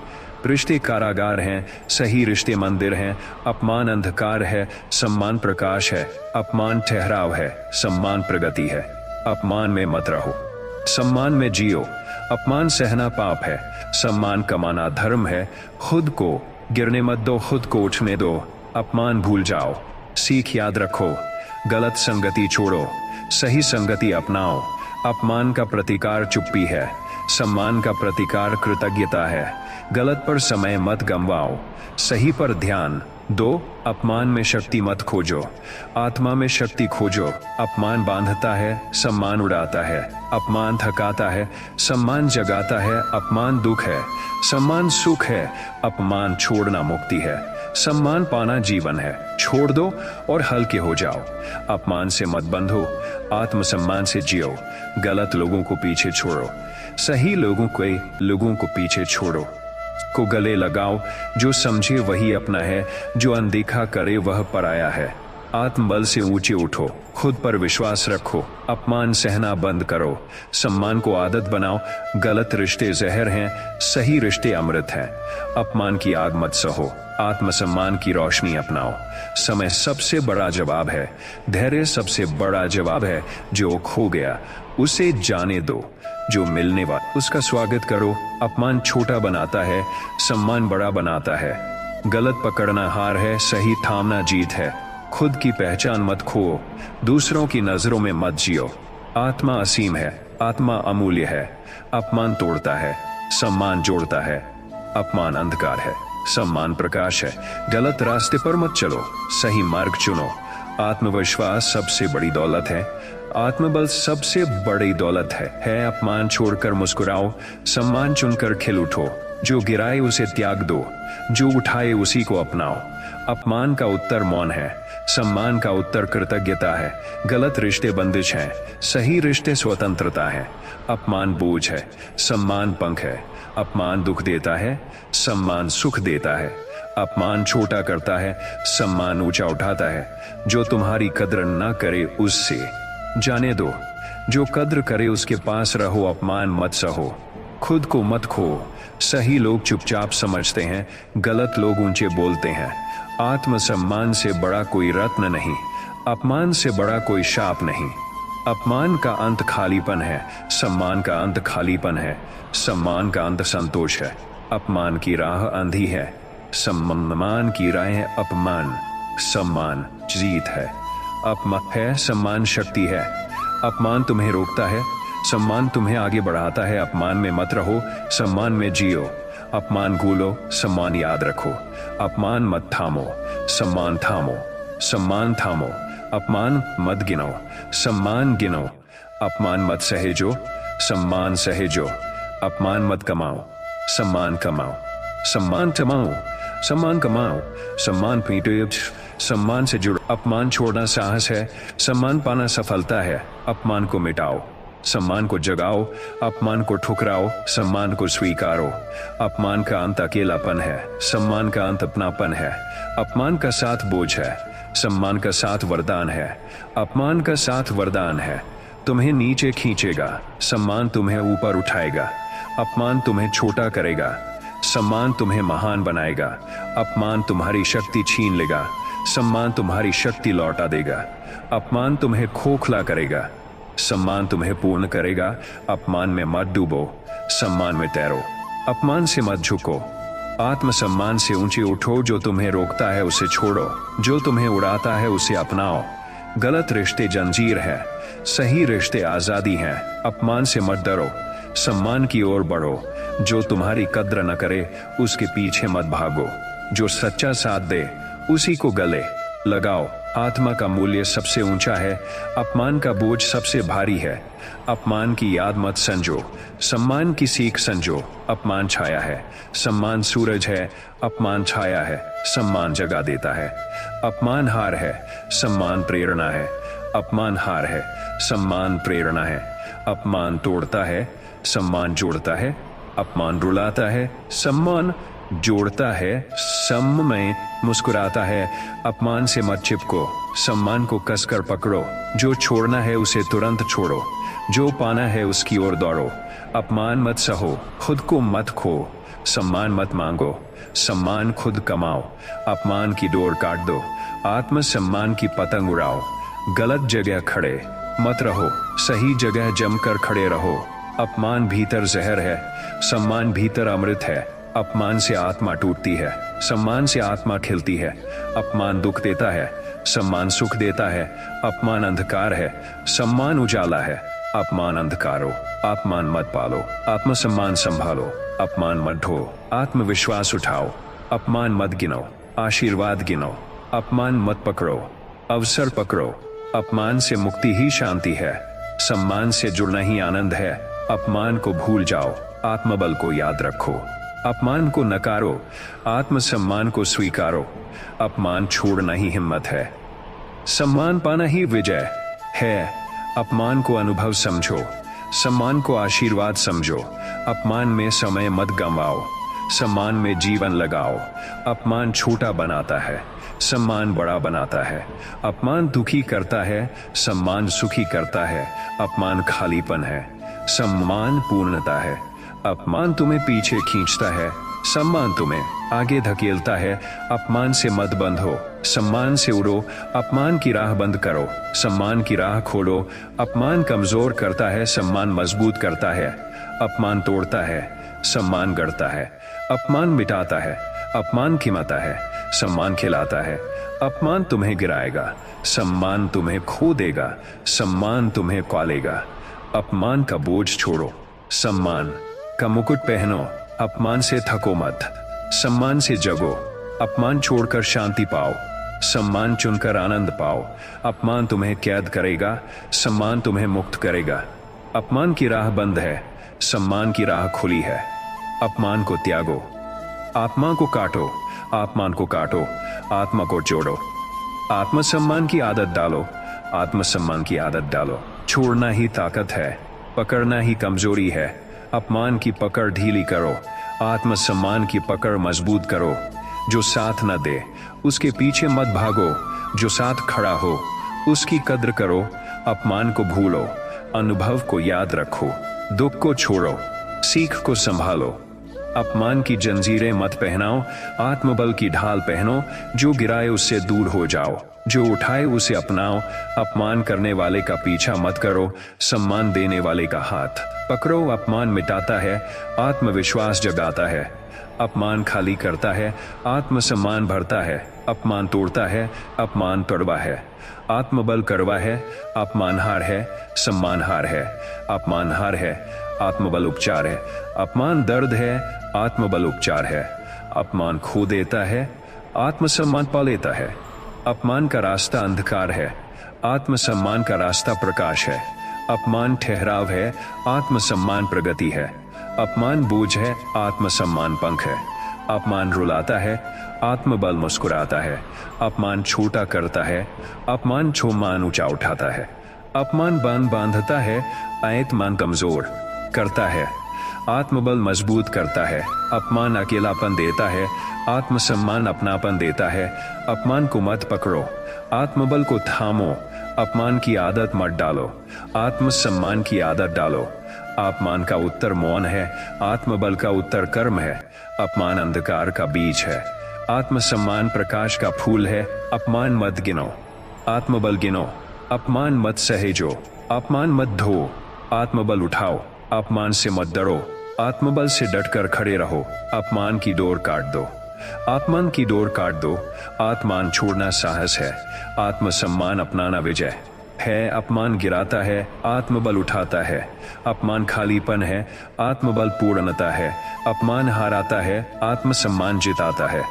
Speaker 1: रिश्ते कारागार हैं, सही रिश्ते मंदिर हैं। अपमान अंधकार है, सम्मान प्रकाश है। अपमान ठहराव है, सम्मान प्रगति है। अपमान में मत रहो, सम्मान में जियो। अपमान सहना पाप है, सम्मान कमाना धर्म है। खुद को गिरने मत दो, खुद को उठने दो। अपमान भूल जाओ, सीख याद रखो। गलत संगति छोड़ो, सही संगति अपनाओ। अपमान का प्रतिकार चुप्पी है, सम्मान का प्रतिकार कृतज्ञता है। गलत पर समय मत गंवाओ, सही पर ध्यान दो। अपमान में शक्ति मत खोजो, आत्मा में शक्ति खोजो। अपमान बांधता है, सम्मान उड़ाता है। अपमान थकाता है, सम्मान जगाता है। अपमान दुख है, सम्मान सुख है। अपमान छोड़ना मुक्ति है, सम्मान पाना जीवन है। छोड़ दो और हल्के हो जाओ। अपमान से मत बंधो, आत्मसम्मान से जियो। गलत लोगों को पीछे छोड़ो, सही लोगों को पीछे छोड़ो। को गले लगाओ, जो समझे वही अपना है, जो अनदेखा करे वह पराया है। आत्मबल से ऊंचे उठो, खुद पर विश्वास रखो। अपमान सहना बंद करो, सम्मान को आदत बनाओ। गलत रिश्ते जहर हैं, सही रिश्ते अमृत हैं। अपमान की आग मत सहो, आत्मसम्मान की रोशनी अपनाओ। समय सबसे बड़ा जवाब है, धैर्य सबसे बड़ा जवाब है। जो खो गया उसे जाने दो, जो मिलने वाला उसका स्वागत करो। अपमान छोटा बनाता है, सम्मान बड़ा बनाता है। गलत पकड़ना हार है, सही थामना जीत है। खुद की पहचान मत खो, दूसरों की नजरों में मत जियो। आत्मा असीम है, आत्मा अमूल्य है। अपमान तोड़ता है, सम्मान जोड़ता है। अपमान अंधकार है, सम्मान प्रकाश है। गलत रास्ते पर मत चलो, सही मार्ग चुनो। आत्मविश्वास सबसे बड़ी दौलत है, आत्मबल सबसे बड़ी दौलत है। अपमान छोड़कर मुस्कुराओ, सम्मान चुनकर खिल उठो। जो गिराए उसे त्याग दो, जो उठाए उसी को अपनाओ। अपमान का उत्तर मौन है, सम्मान का उत्तर कृतज्ञता है। गलत रिश्ते बंदिश हैं, सही रिश्ते स्वतंत्रता है। अपमान बोझ है, सम्मान पंख है। अपमान दुख देता है, सम्मान सुख देता है। अपमान छोटा करता है, सम्मान ऊंचा उठाता है। जो तुम्हारी कद्र न करे उससे जाने दो, जो कद्र करे उसके पास रहो। अपमान मत सहो, खुद को मत खो। सही लोग चुपचाप समझते हैं, गलत लोग ऊंचे बोलते हैं। आत्मसम्मान से बड़ा कोई रत्न नहीं, अपमान से बड़ा कोई शाप नहीं। अपमान का अंत खालीपन है, सम्मान का अंत खालीपन है। सम्मान का अंत संतोष है। अपमान की राह अंधी है, सम्मान की राह है अपमान। सम्मान जीत है, अपमान है, सम्मान शक्ति है। अपमान तुम्हें रोकता है, सम्मान तुम्हें आगे बढ़ाता है। अपमान में मत रहो, सम्मान में जियो। अपमान भूलो, सम्मान याद रखो। अपमान मत थामो, सम्मान थामो। सम्मान थामो, अपमान मत गिनो, सम्मान गिनो। अपमान मत सहेजो, सम्मान सहेजो। अपमान मत कमाओ, सम्मान कमाओ। सम्मान कमाओ, सम्मान कमाओ। सम्मान पीटो, सम्मान से जुड़ो। अपमान छोड़ना साहस है, सम्मान पाना सफलता है। अपमान को मिटाओ, सम्मान को जगाओ। अपमान को ठुकराओ, सम्मान को स्वीकारो। अपमान का अंत अकेलापन है, सम्मान का अंत अपनापन है। अपमान का साथ बोझ है, सम्मान का साथ वरदान है। अपमान का साथ वरदान है, तुम्हें नीचे खींचेगा, सम्मान तुम्हें ऊपर उठाएगा। अपमान तुम्हें छोटा करेगा, सम्मान तुम्हें महान बनाएगा। अपमान तुम्हारी शक्ति छीन लेगा, सम्मान तुम्हारी शक्ति लौटा देगा। अपमान तुम्हें खोखला करेगा, सम्मान तुम्हें पूर्ण करेगा। अपमान में मत डूबो, सम्मान में तैरो। अपमान से मत झुको, आत्मसम्मान से ऊंचे उठो। जो तुम्हें रोकता है उसे छोड़ो, जो तुम्हें उड़ाता है उसे अपनाओ। गलत रिश्ते जंजीर है, सही रिश्ते आजादी हैं। अपमान से मत डरो, सम्मान की ओर बढ़ो। जो तुम्हारी कद्र न करे उसके पीछे मत भागो। जो सच्चा साथ दे उसी को गले लगाओ। आत्मा का मूल्य सबसे ऊंचा है, अपमान का बोझ सबसे भारी है। अपमान की याद मत संजो, सम्मान की सीख संजो। अपमान छाया है, सम्मान सूरज है। अपमान छाया है, सम्मान जगा देता है। अपमान हार है, सम्मान प्रेरणा है। अपमान हार है, सम्मान प्रेरणा है। अपमान तोड़ता है, सम्मान जोड़ता है। अपमान रुलाता है, सम्मान जोड़ता है। सम में मुस्कुराता है। अपमान से मत चिपको, सम्मान को कसकर पकड़ो। जो छोड़ना है उसे तुरंत छोड़ो, जो पाना है उसकी ओर दौड़ो। अपमान मत सहो, खुद को मत खो। सम्मान मत मांगो, सम्मान खुद कमाओ। अपमान की डोर काट दो, आत्मसम्मान की पतंग उड़ाओ। गलत जगह खड़े मत रहो, सही जगह जमकर खड़े रहो। अपमान भीतर जहर है, सम्मान भीतर अमृत है। अपमान से आत्मा टूटती है, सम्मान से आत्मा खिलती है। अपमान दुख देता है, सम्मान सुख देता है। अपमान अंधकार है, सम्मान उजाला है। अपमान अंधकारो, अपमान मत पालो, आत्मसम्मान संभालो। अपमान मत ढो, आत्मविश्वास उठाओ। अपमान मत गिनो, आशीर्वाद गिनो। अपमान मत पकड़ो, अवसर पकड़ो। अपमान से मुक्ति ही शांति है, सम्मान से जुड़ना ही आनंद है। अपमान को भूल जाओ, आत्मबल को याद रखो। अपमान को नकारो, आत्मसम्मान को स्वीकारो। अपमान छोड़ना ही हिम्मत है, सम्मान पाना ही विजय है। अपमान को अनुभव समझो, सम्मान को आशीर्वाद समझो। अपमान में समय मत गंवाओ, सम्मान में जीवन लगाओ। अपमान छोटा बनाता है, सम्मान बड़ा बनाता है। अपमान दुखी करता है, सम्मान सुखी करता है। अपमान खालीपन है, सम्मान पूर्णता है। अपमान तुम्हें पीछे खींचता है, सम्मान तुम्हें आगे धकेलता है। अपमान से मत बंधो, सम्मान से उड़ो। अपमान की राह बंद करो, सम्मान की राह खोलो। अपमान कमजोर करता है, सम्मान मजबूत करता है। अपमान तोड़ता है, सम्मान गढ़ता है। अपमान मिटाता है, अपमान खिमाता है। सम्मान खिलाता है, अपमान तुम्हें गिराएगा। सम्मान तुम्हें खो देगा, सम्मान तुम्हें पालेगा। अपमान का बोझ छोड़ो, सम्मान का मुकुट पहनो। अपमान से थको मत, सम्मान से जगो। अपमान छोड़कर शांति पाओ, सम्मान चुनकर आनंद पाओ। अपमान तुम्हें कैद करेगा, सम्मान तुम्हें मुक्त करेगा। अपमान की राह बंद है, सम्मान की राह खुली है। अपमान को त्यागो, आत्मा को काटो, अपमान को काटो, आत्मा को जोड़ो। आत्मसम्मान की आदत डालो, आत्मसम्मान की आदत डालो। छोड़ना ही ताकत है, पकड़ना ही कमजोरी है। अपमान की पकड़ ढीली करो, आत्मसम्मान की पकड़ मजबूत करो। जो साथ न दे उसके पीछे मत भागो, जो साथ खड़ा हो उसकी कद्र करो। अपमान को भूलो, अनुभव को याद रखो। दुख को छोड़ो, सीख को संभालो। अपमान की जंजीरें मत पहनाओ, आत्मबल की ढाल पहनो। जो गिराए उससे दूर हो जाओ, जो उठाए उसे अपनाओ। अपमान करने वाले का पीछा मत करो, सम्मान देने वाले का हाथ पकड़ो। अपमान मिटाता है, आत्मविश्वास जगाता है। अपमान खाली करता है, आत्मसम्मान भरता है। अपमान तोड़ता है, अपमान तोड़वा है। आत्मबल करवा है, अपमान हार है, सम्मान हार है। अपमान हार है, आत्मबल उपचार है। अपमान दर्द है, आत्मबल उपचार है। अपमान खो देता है, आत्मसम्मान पा लेता है। अपमान का रास्ता अंधकार है, आत्मसम्मान का रास्ता प्रकाश है। अपमान ठहराव है, आत्मसम्मान प्रगति है। अपमान बोझ है, आत्मसम्मान पंख है। अपमान रुलाता है, आत्मबल मुस्कुराता है। अपमान छोटा करता है, अपमान छोमान ऊंचा उठाता है। अपमान बांधता है, आत्मान कमजोर करता है। आत्मबल मजबूत करता है। अपमान अकेलापन देता है, आत्मसम्मान अपनापन देता है। अपमान को मत पकड़ो, आत्मबल को थामो। अपमान की आदत मत डालो, आत्मसम्मान की आदत डालो। अपमान का उत्तर मौन है, आत्मबल का उत्तर कर्म है। अपमान अंधकार का बीज है, आत्मसम्मान प्रकाश का फूल है। अपमान मत गिनो, आत्मबल गिनो। अपमान मत सहेजो, अपमान मत धो। आत्मबल उठाओ, अपमान से मत डरो, आत्मबल से डटकर खड़े रहो। अपमान की डोर काट दो, अपमान की डोर काट दो। आत्मान छोड़ना साहस है, आत्मसम्मान अपनाना विजय है। अपमान गिराता है, आत्मबल उठाता है। अपमान खालीपन है, आत्मबल पूर्णता है। अपमान हाराता है, आत्मसम्मान जिताता है।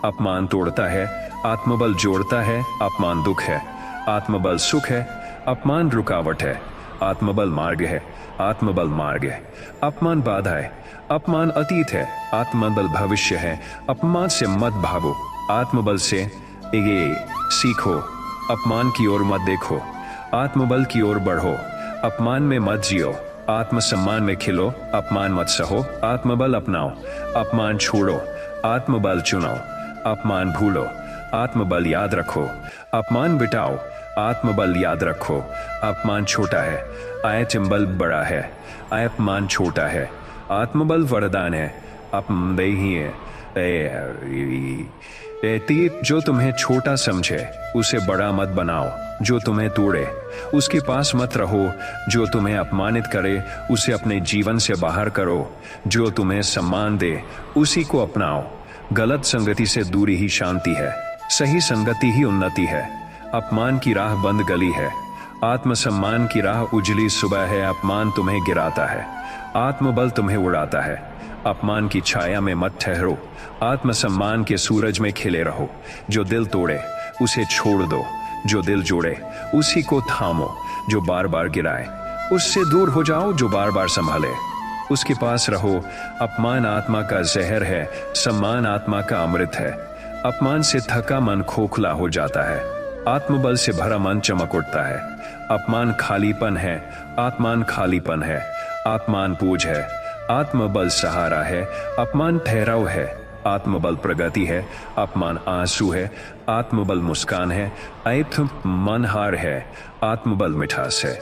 Speaker 1: अपमान तोड़ता है, आत्मबल जोड़ता है। अपमान दुख है, आत्मबल सुख है। अपमान रुकावट है, आत्मबल मार्ग है। आत्मबल मार्ग है, अपमान बाधा है। अपमान अतीत है, आत्मबल भविष्य है। अपमान से मत भागो, आत्मबल से ये सीखो। अपमान की ओर मत देखो, आत्मबल की ओर बढ़ो। अपमान में मत जियो, आत्मसम्मान में खिलो। अपमान मत सहो, आत्मबल अपनाओ। अपमान छोड़ो, आत्मबल चुनो। अपमान भूलो, आत्मबल याद रखो। अपमान बिटाओ, आत्मबल याद रखो। अपमान छोटा है, आत्मबल बड़ा है। अपमान छोटा है, आत्मबल वरदान है। जो तुम्हें छोटा समझे उसे बड़ा मत बनाओ। जो तुम्हें तोड़े उसके पास मत रहो। जो तुम्हें अपमानित करे उसे अपने जीवन से बाहर करो। जो तुम्हें सम्मान दे उसी को अपनाओ। गलत संगति से दूरी ही शांति है, सही संगति ही उन्नति है। अपमान की राह बंद गली है, आत्मसम्मान की राह उजली सुबह है। अपमान तुम्हें गिराता है, आत्मबल तुम्हें उड़ाता है। अपमान की छाया में मत ठहरो, आत्मसम्मान के सूरज में खिले रहो। जो दिल तोड़े उसे छोड़ दो, जो दिल जोड़े उसी को थामो। जो बार बार गिराए उससे दूर हो जाओ, जो बार बार संभाले उसके पास रहो। अपमान आत्मा का जहर है, सम्मान आत्मा का अमृत है। अपमान से थका मन खोखला हो जाता है, आत्मबल से भरा मन चमक उठता है। अपमान खालीपन है, आत्मान खालीपन है। आत्मान पूज है, आत्मबल सहारा है। अपमान ठहराव है, आत्मबल प्रगति है। अपमान आंसू है, आत्मबल मुस्कान है। मन हार है, आत्मबल मिठास है।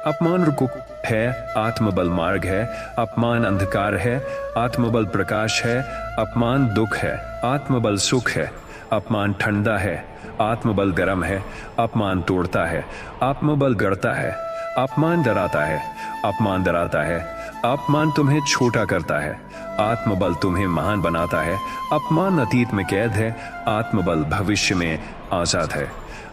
Speaker 1: अपमान रुक है, आत्मबल मार्ग है। अपमान अंधकार है, आत्मबल प्रकाश है। अपमान दुख है, आत्मबल सुख है। अपमान ठंडा है, आत्मबल गर्म है। अपमान तोड़ता है, आत्मबल गढ़ता है। अपमान डराता है, अपमान डराता है। अपमान तुम्हें छोटा करता है, आत्मबल तुम्हें महान बनाता है। अपमान अतीत में कैद है, आत्मबल भविष्य में आजाद है।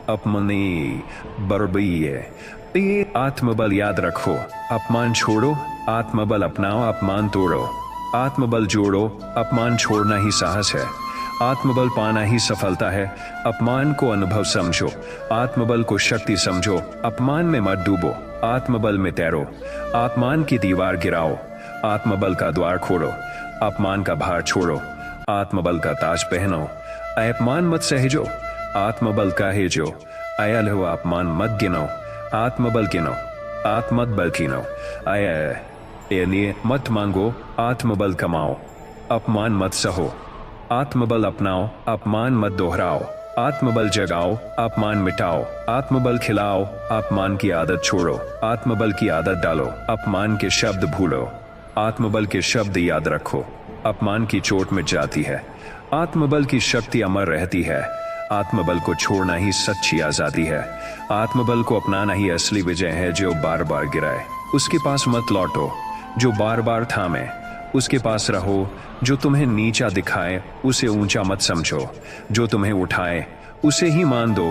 Speaker 1: अपमानी बरबई है, ये आत्मबल याद रखो। अपमान छोड़ो, आत्मबल अपनाओ। अपमान तोड़ो, आत्मबल जोड़ो। अपमान छोड़ना ही साहस है, आत्मबल पाना ही सफलता है। अपमान को अनुभव समझो, आत्मबल को शक्ति समझो। अपमान में मत डूबो, आत्मबल में तैरो। अपमान की दीवार गिराओ, आत्मबल का द्वार खोलो। अपमान का भार छोड़ो, आत्मबल का ताज पहनो। अपमान मत सहजो, आत्मबल का हेजो। अयल हो अपमान मत गिनो, आत्मबल गिनो। आत्मबल गिनो, लिए मत मांगो, आत्मबल कमाओ। अपमान मत सहो, आत्मबल अपनाओ। अपमान मत दोहराओ, आत्मबल जगाओ। अपमान मिटाओ, आत्मबल खिलाओ। अपमान की आदत छोड़ो, आत्मबल की आदत डालो। अपमान के शब्द भूलो, आत्मबल के शब्द याद रखो। अपमान की चोट मिट जाती है, आत्मबल की शक्ति अमर रहती है। आत्मबल को छोड़ना ही सच्ची आजादी है। आत्मबल को अपनाना ही असली विजय है। जो बार बार गिराए उसके पास मत लौटो, जो बार बार थामे उसके पास रहो। जो तुम्हें नीचा दिखाए उसे ऊंचा मत समझो, जो तुम्हें उठाए उसे ही मान दो।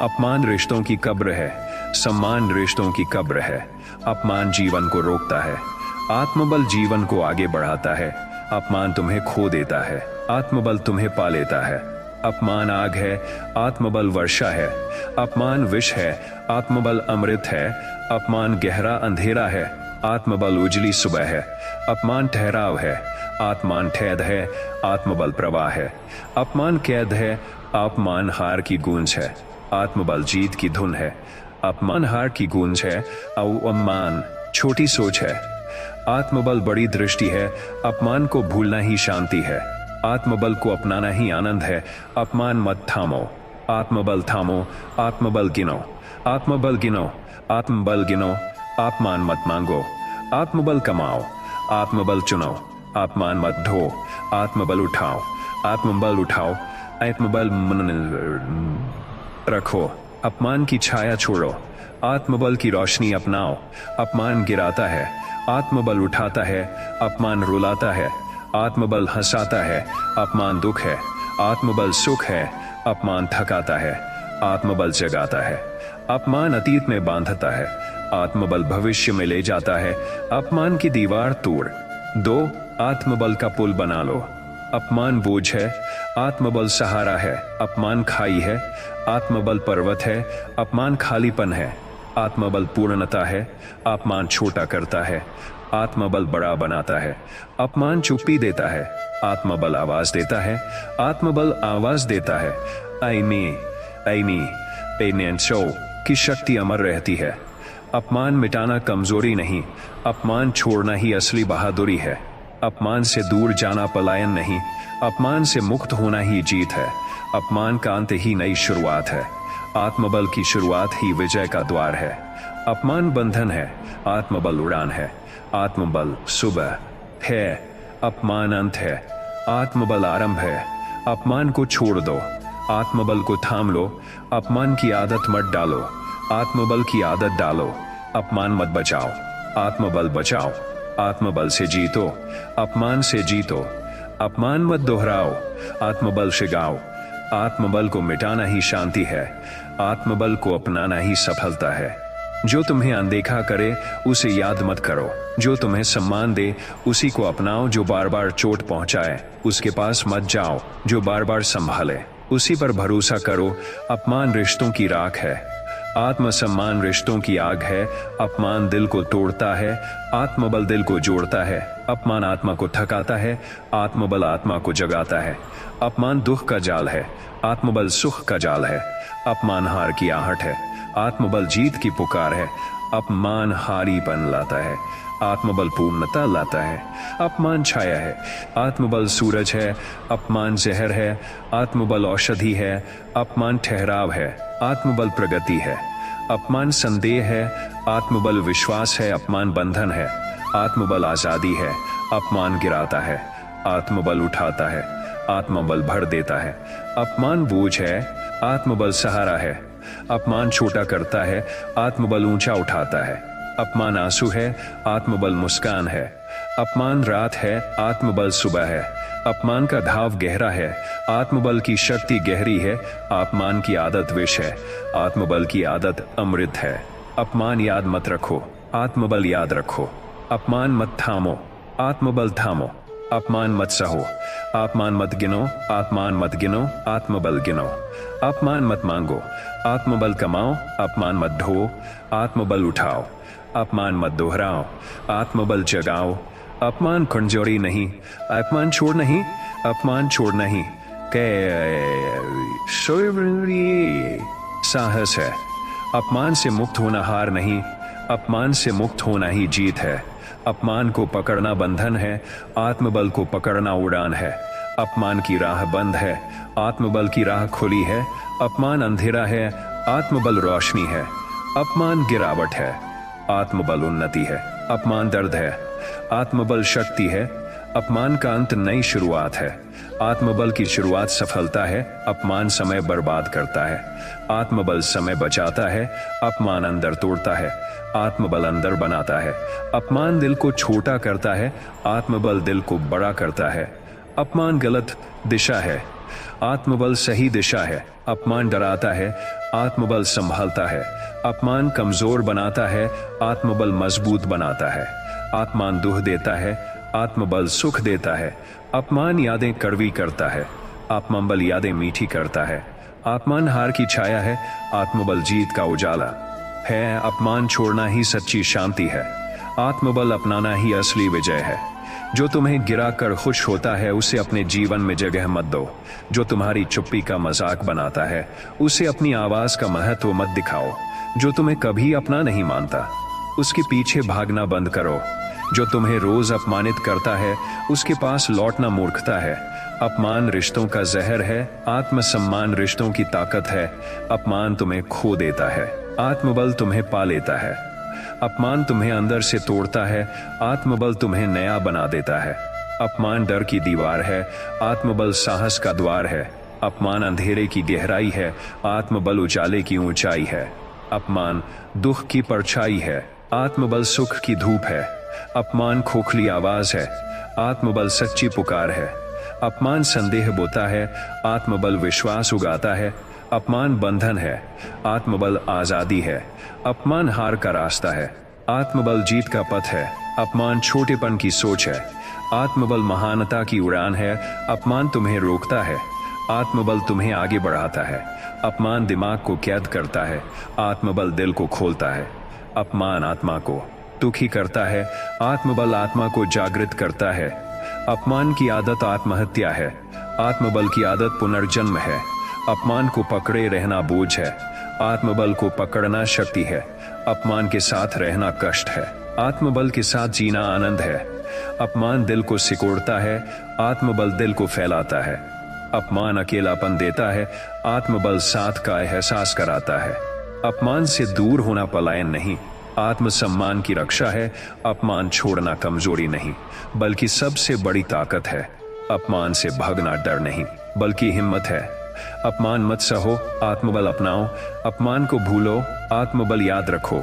Speaker 1: अपमान रिश्तों की कब्र है, सम्मान रिश्तों की कब्र है। अपमान जीवन को रोकता है, आत्मबल जीवन को आगे बढ़ाता है। अपमान तुम्हें खो देता है, आत्मबल तुम्हें पा लेता है। अपमान आग है, आत्मबल वर्षा है। अपमान विष है, आत्मबल अमृत है। अपमान गहरा अंधेरा है, आत्मबल उजली सुबह है। अपमान ठहराव है, अपमान ठेद है। आत्मबल प्रवाह है, अपमान कैद है। अपमान हार की गूंज है, आत्मबल जीत की धुन है। अपमान हार की गूंज है, अपमान छोटी सोच है। आत्मबल बड़ी दृष्टि है, अपमान को भूलना ही शांति है। आत्मबल को अपनाना ही आनंद है। अपमान मत थामो, आत्मबल थामो। आत्मबल गिनो, आत्मबल गिनो। आत्मबल गिनो, अपमान मत मांगो, आत्मबल कमाओ। आत्मबल चुनो, अपमान मत ढो। आत्मबल उठाओ, आत्मबल उठाओ। आत्मबल रखो, अपमान की छाया छोड़ो। आत्मबल की रोशनी अपनाओ। अपमान गिराता है, आत्मबल उठाता है। अपमान रुलाता है, आत्मबल हंसाता है। अपमान दुख है, आत्मबल सुख है। अपमान थकाता है, आत्मबल जगाता है। अपमान अतीत में बांधता है, आत्मबल भविष्य में ले जाता है। अपमान की दीवार तोड़ दो, आत्मबल का पुल बना लो। अपमान बोझ है, आत्मबल सहारा है। अपमान खाई है, आत्मबल पर्वत है। अपमान खालीपन है, आत्मबल पूर्णता है। अपमान छोटा करता है, आत्मबल बड़ा बनाता है। अपमान चुप्पी देता है, आत्मबल आवाज देता है। आत्मबल आवाज देता है। की शक्ति अमर रहती है। अपमान मिटाना कमजोरी नहीं, अपमान छोड़ना ही असली बहादुरी है। अपमान से दूर जाना पलायन नहीं, अपमान से मुक्त होना ही जीत है। अपमान का अंत ही नई शुरुआत है, आत्मबल की शुरुआत ही विजय का द्वार है। अपमान बंधन है, आत्मबल उड़ान है। आत्मबल सुबह है, अपमान अंत है। आत्मबल आरंभ है, अपमान को छोड़ दो। आत्मबल को थाम लो, अपमान की आदत मत डालो। आत्मबल की आदत डालो, अपमान मत बचाओ। आत्मबल बचाओ, आत्मबल से जीतो। अपमान से जीतो, अपमान मत दोहराओ। आत्मबल से गाओ, आत्मबल को मिटाना ही शांति है। आत्मबल को अपनाना ही सफलता है। जो तुम्हें अनदेखा करे उसे याद मत करो, जो तुम्हें सम्मान दे उसी को अपनाओ। जो बार बार चोट पहुंचाए उसके पास मत जाओ, जो बार बार संभाले उसी पर भरोसा करो। अपमान रिश्तों की राख है, आत्मसम्मान रिश्तों की आग है। अपमान दिल को तोड़ता है, आत्मबल दिल को जोड़ता है। अपमान आत्मा को थकाता है, आत्मबल आत्मा को जगाता है। अपमान दुख का जाल है, आत्मबल सुख का जाल है। अपमान हार की आहट है, आत्मबल जीत की पुकार है। अपमान हारीपन लाता है, आत्मबल पूर्णता लाता है। अपमान छाया है, आत्मबल सूरज है। अपमान जहर है, आत्मबल औषधि है। अपमान ठहराव है, आत्मबल प्रगति है। अपमान संदेह है, आत्मबल विश्वास है। अपमान बंधन है, आत्मबल आजादी है। अपमान गिराता है, आत्मबल उठाता है। आत्मबल भर देता है। अपमान बोझ है, आत्मबल सहारा है। अपमान छोटा करता है, आत्मबल ऊंचा उठाता है। अपमान आंसू है, आत्मबल मुस्कान है। अपमान रात है, आत्मबल सुबह है। अपमान का घाव गहरा है, आत्मबल की शक्ति गहरी है। अपमान की आदत विष है, आत्मबल की आदत अमृत है। अपमान याद मत रखो, आत्मबल याद रखो। अपमान मत थामो, आत्मबल थामो। अपमान मत सहो, अपमान मत गिनो, अपमान मत गिनो, आत्मबल गिनो। अपमान मत मांगो, आत्मबल कमाओ। अपमान मत ढो, आत्मबल उठाओ। अपमान मत दोहराओ, आत्मबल जगाओ। अपमान कमजोरी नहीं, अपमान छोड़ नहीं, अपमान छोड़ नहीं, साहस है। अपमान से मुक्त होना हार नहीं, अपमान से मुक्त होना ही जीत है। अपमान को पकड़ना बंधन है, आत्मबल को पकड़ना उड़ान है। अपमान की राह बंद है, आत्मबल की राह खुली है। अपमान अंधेरा है, आत्मबल रोशनी है। अपमान गिरावट है, आत्मबल उन्नति है। अपमान दर्द है, आत्मबल शक्ति है। अपमान का अंत नई शुरुआत है, आत्मबल की शुरुआत सफलता है। अपमान समय बर्बाद करता है, आत्मबल समय बचाता है। अपमान अंदर तोड़ता है, आत्मबल अंदर बनाता है। अपमान दिल को छोटा करता है, आत्मबल दिल को बड़ा करता है। अपमान गलत दिशा है, आत्मबल सही दिशा है। अपमान डराता है, आत्मबल संभालता है। अपमान कमजोर बनाता है, आत्मबल मजबूत बनाता है। अपमान दुख देता है, आत्मबल सुख देता है। अपमान यादें कड़वी करता है, आत्मबल यादें मीठी करता है। अपमान हार की छाया है, आत्मबल जीत का उजाला है। अपमान छोड़ना ही सच्ची शांति है, आत्मबल अपनाना ही असली विजय है। जो तुम्हें गिरा कर खुश होता है उसे अपने जीवन में जगह मत दो। जो तुम्हारी चुप्पी का मजाक बनाता है उसे अपनी आवाज का महत्व मत दिखाओ। जो तुम्हें कभी अपना नहीं मानता उसके पीछे भागना बंद करो। जो तुम्हें रोज अपमानित करता है उसके पास लौटना मूर्खता है। अपमान रिश्तों का जहर है, आत्मसम्मान रिश्तों की ताकत है। अपमान तुम्हें खो देता है, आत्मबल तुम्हें पा लेता है। अपमान तुम्हें अंदर से तोड़ता है, आत्मबल तुम्हें नया बना देता है। अपमान डर की दीवार है, आत्मबल साहस का द्वार है। अपमान अंधेरे की गहराई है, आत्मबल उजाले की ऊंचाई है। अपमान दुख की परछाई है, आत्मबल सुख की धूप है। अपमान खोखली आवाज है, आत्मबल सच्ची पुकार है। अपमान संदेह बोता है, आत्मबल विश्वास उगाता है। अपमान बंधन है, आत्मबल आजादी है। अपमान हार का रास्ता है, आत्मबल जीत का पथ है। अपमान छोटेपन की सोच है, आत्मबल महानता की उड़ान है। अपमान तुम्हें रोकता है, आत्मबल तुम्हें आगे बढ़ाता है। अपमान दिमाग को कैद करता है, आत्मबल दिल को खोलता है। अपमान आत्मा को दुखी करता है, आत्मबल आत्मा को जागृत करता है। अपमान की आदत आत्महत्या है, आत्मबल की आदत पुनर्जन्म है। अपमान को पकड़े रहना बोझ है, आत्मबल को पकड़ना शक्ति है। अपमान के साथ रहना कष्ट है, आत्मबल के साथ जीना आनंद है। अपमान दिल को सिकोड़ता है, आत्मबल दिल को फैलाता है। अपमान अकेलापन देता है, आत्मबल साथ का एहसास कराता है। अपमान से दूर होना पलायन नहीं, आत्मसम्मान की रक्षा है। अपमान छोड़ना कमजोरी नहीं बल्कि सबसे बड़ी ताकत है। अपमान से भागना डर नहीं बल्कि हिम्मत है। अपमान मत सहो, आत्मबल अपनाओ। अपमान को भूलो, आत्मबल याद रखो।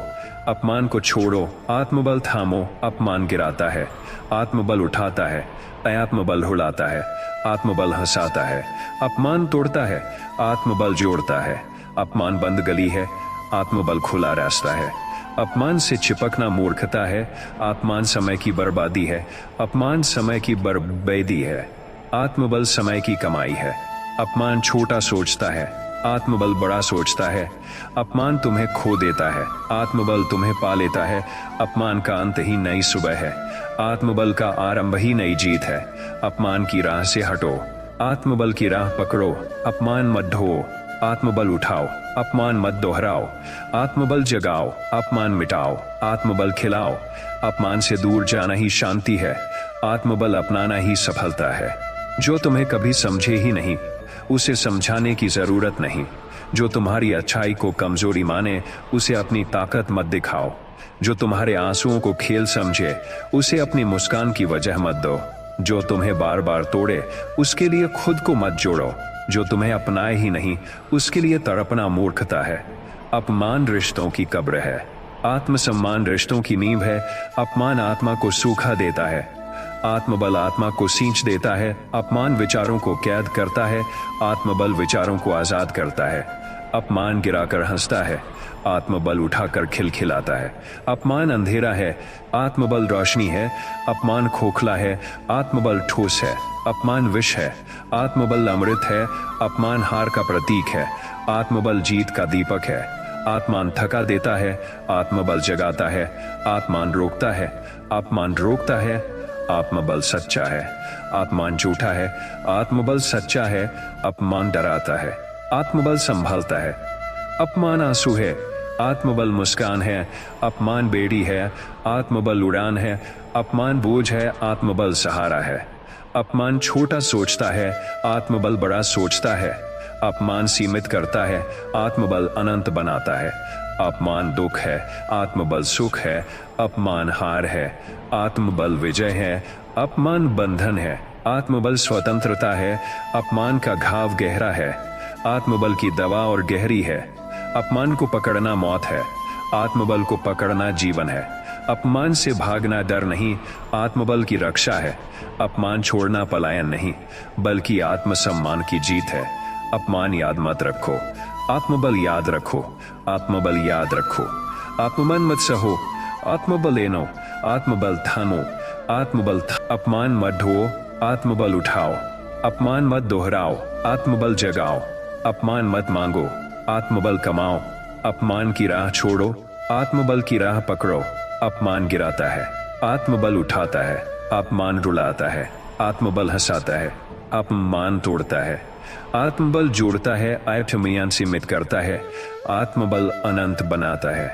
Speaker 1: अपमान को छोड़ो, आत्मबल थामो। अपमान गिराता है, आत्मबल उठाता है। आत्मबल हुलाता है, आत्मबल हंसाता है। अपमान तोड़ता है, आत्मबल जोड़ता है। अपमान बंद गली है, आत्मबल खुला रास्ता है। अपमान से चिपकना मूर्खता है, अपमान समय की बर्बादी है। अपमान समय की बर्बादी है, आत्मबल समय की कमाई है। अपमान छोटा सोचता है, आत्मबल बड़ा सोचता है। अपमान तुम्हें खो देता है, आत्मबल तुम्हें पा लेता है। अपमान का अंत ही नई सुबह है, आत्मबल का आरंभ ही नई जीत है। अपमान की राह से हटो, आत्मबल की राह पकड़ो। अपमान मत ढो, आत्मबल उठाओ। अपमान मत दोहराओ, आत्मबल जगाओ। अपमान मिटाओ, आत्मबल खिलाओ। अपमान से दूर जाना ही शांति है, आत्मबल अपनाना ही सफलता है। जो तुम्हें कभी समझे ही नहीं उसे समझाने की जरूरत नहीं। जो तुम्हारी अच्छाई को कमजोरी माने उसे अपनी ताकत मत दिखाओ। जो तुम्हारे आंसुओं को खेल समझे उसे अपनी मुस्कान की वजह मत दो। जो तुम्हें बार बार तोड़े उसके लिए खुद को मत जोड़ो। जो तुम्हें अपनाए ही नहीं उसके लिए तड़पना मूर्खता है। अपमान रिश्तों की कब्र है, आत्मसम्मान रिश्तों की नींव है। अपमान आत्मा को सूखा देता है, आत्मबल आत्मा को सींच देता है। अपमान विचारों को कैद करता है, आत्मबल विचारों को आजाद करता है। अपमान गिराकर हंसता है, आत्मबल उठाकर खिलखिलाता है। अपमान अंधेरा है, आत्मबल रोशनी है। अपमान खोखला है, आत्मबल ठोस है। अपमान विष है, आत्मबल अमृत है। अपमान हार का प्रतीक है, आत्मबल जीत का दीपक है। अपमान थका देता है, आत्मबल जगाता है। अपमान रोकता है, अपमान रोकता है। आत्मबल सच्चा है, अपमान झूठा है। आत्मबल सच्चा है, अपमान डराता है। आत्मबल संभालता है, अपमान आंसू है। आत्मबल मुस्कान है, अपमान बेड़ी है। आत्मबल उड़ान है, अपमान बोझ है। आत्मबल सहारा है। अपमान छोटा सोचता है, आत्मबल बड़ा सोचता है। अपमान सीमित करता है, आत्मबल अनंत बनाता है। अपमान दुख है, आत्मबल सुख है। अपमान हार है, आत्मबल विजय है। अपमान बंधन है, आत्मबल स्वतंत्रता है। अपमान का घाव गहरा है, आत्मबल की दवा और गहरी है। अपमान को पकड़ना मौत है, आत्मबल को पकड़ना जीवन है। अपमान से भागना डर नहीं, आत्मबल की रक्षा है। अपमान छोड़ना पलायन नहीं, बल्कि आत्मसम्मान की जीत है। अपमान याद मत रखो, आत्मबल याद रखो। आत्मबल याद रखो, आत्मबल मत सहो। आत्मबल लेनो, आत्मबल थामो। आत्मबल अपमान मत ढो, आत्मबल उठाओ। अपमान मत दोहराओ, आत्मबल जगाओ। अपमान मत मांगो, आत्मबल कमाओ। अपमान की राह छोड़ो, आत्मबल की राह पकड़ो। अपमान गिराता है, आत्मबल उठाता है। अपमान रुलाता है, आत्मबल हंसाता है। अपमान तोड़ता है, आत्मबल जोड़ता है। आत्मयान सीमित करता है, आत्मबल अनंत बनाता है।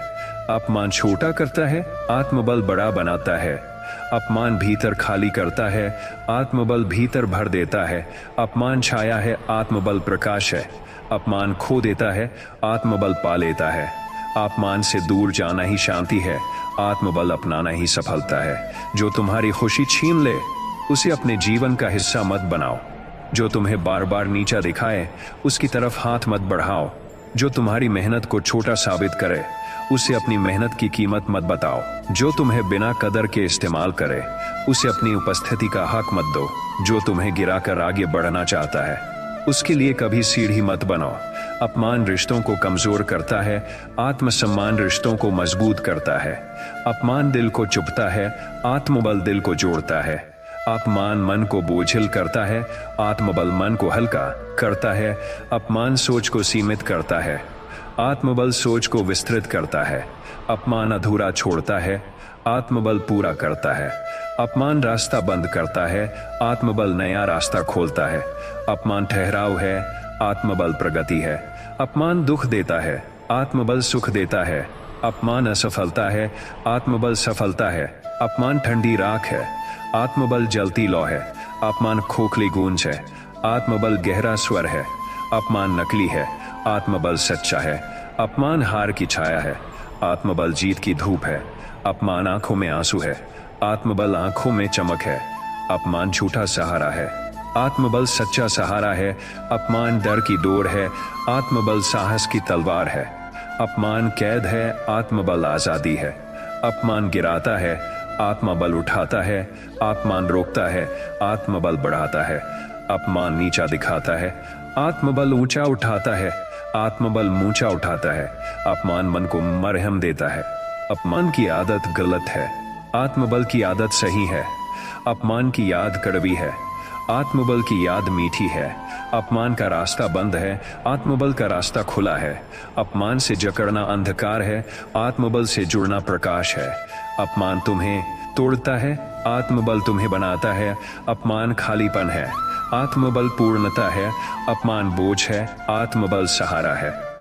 Speaker 1: अपमान छोटा करता है, आत्मबल बड़ा बनाता है। अपमान भीतर खाली करता है, आत्मबल भीतर भर देता है। अपमान छाया है, आत्मबल प्रकाश है। अपमान खो देता है, आत्मबल पा लेता है। अपमान से दूर जाना ही शांति है, आत्मबल अपनाना ही सफलता है। जो तुम्हारी खुशी छीन ले, उसे अपने जीवन का हिस्सा मत बनाओ। जो तुम्हें बार बार नीचा दिखाए, उसकी तरफ हाथ मत बढ़ाओ। जो तुम्हारी मेहनत को छोटा साबित करे, उसे अपनी मेहनत की कीमत मत बताओ। जो तुम्हें बिना कदर के इस्तेमाल करे, उसे अपनी उपस्थिति का हक मत दो। जो तुम्हें गिराकर आगे बढ़ना चाहता है, उसके लिए कभी सीढ़ी मत बनो। अपमान रिश्तों को कमजोर करता है, आत्मसम्मान रिश्तों को मजबूत करता है। अपमान दिल को चुभता है, आत्मबल दिल को जोड़ता है। अपमान मन को बोझिल करता है, आत्मबल मन को हल्का करता है। अपमान सोच को सीमित करता है, आत्मबल सोच को विस्तृत करता है। अपमान अधूरा छोड़ता है, आत्मबल पूरा करता है। अपमान रास्ता बंद करता है, आत्मबल नया रास्ता खोलता है। अपमान ठहराव है, आत्मबल प्रगति है। अपमान दुख देता है, आत्मबल सुख देता है। अपमान असफलता है, आत्मबल सफलता है। अपमान ठंडी राख है, आत्मबल जलती लौ है। अपमान खोखली गूंज है, आत्मबल गहरा स्वर है। अपमान नकली है, आत्मबल सच्चा है। अपमान हार की छाया है, आत्मबल जीत की धूप है। अपमान आंखों में आंसू है, आत्मबल आंखों में चमक है। अपमान झूठा सहारा है, आत्मबल सच्चा सहारा है। अपमान डर की डोर है, आत्मबल साहस की तलवार है। अपमान कैद है, आत्मबल आजादी है। अपमान गिराता है, आत्मबल उठाता है। अपमान रोकता है, आत्मबल बढ़ाता है। अपमान नीचा दिखाता है, आत्मबल ऊंचा उठाता है। आत्मबल ऊंचा उठाता है, अपमान मन को मरहम देता है। अपमान की आदत गलत है, आत्मबल की आदत सही है। अपमान की याद कड़वी है, आत्मबल की याद मीठी है। अपमान का रास्ता बंद है, आत्मबल का रास्ता खुला है। अपमान से जकड़ना अंधकार है, आत्मबल से जुड़ना प्रकाश है। अपमान तुम्हें तोड़ता है, आत्मबल तुम्हें बनाता है। अपमान खालीपन है, आत्मबल पूर्णता है। अपमान बोझ है, आत्मबल सहारा है।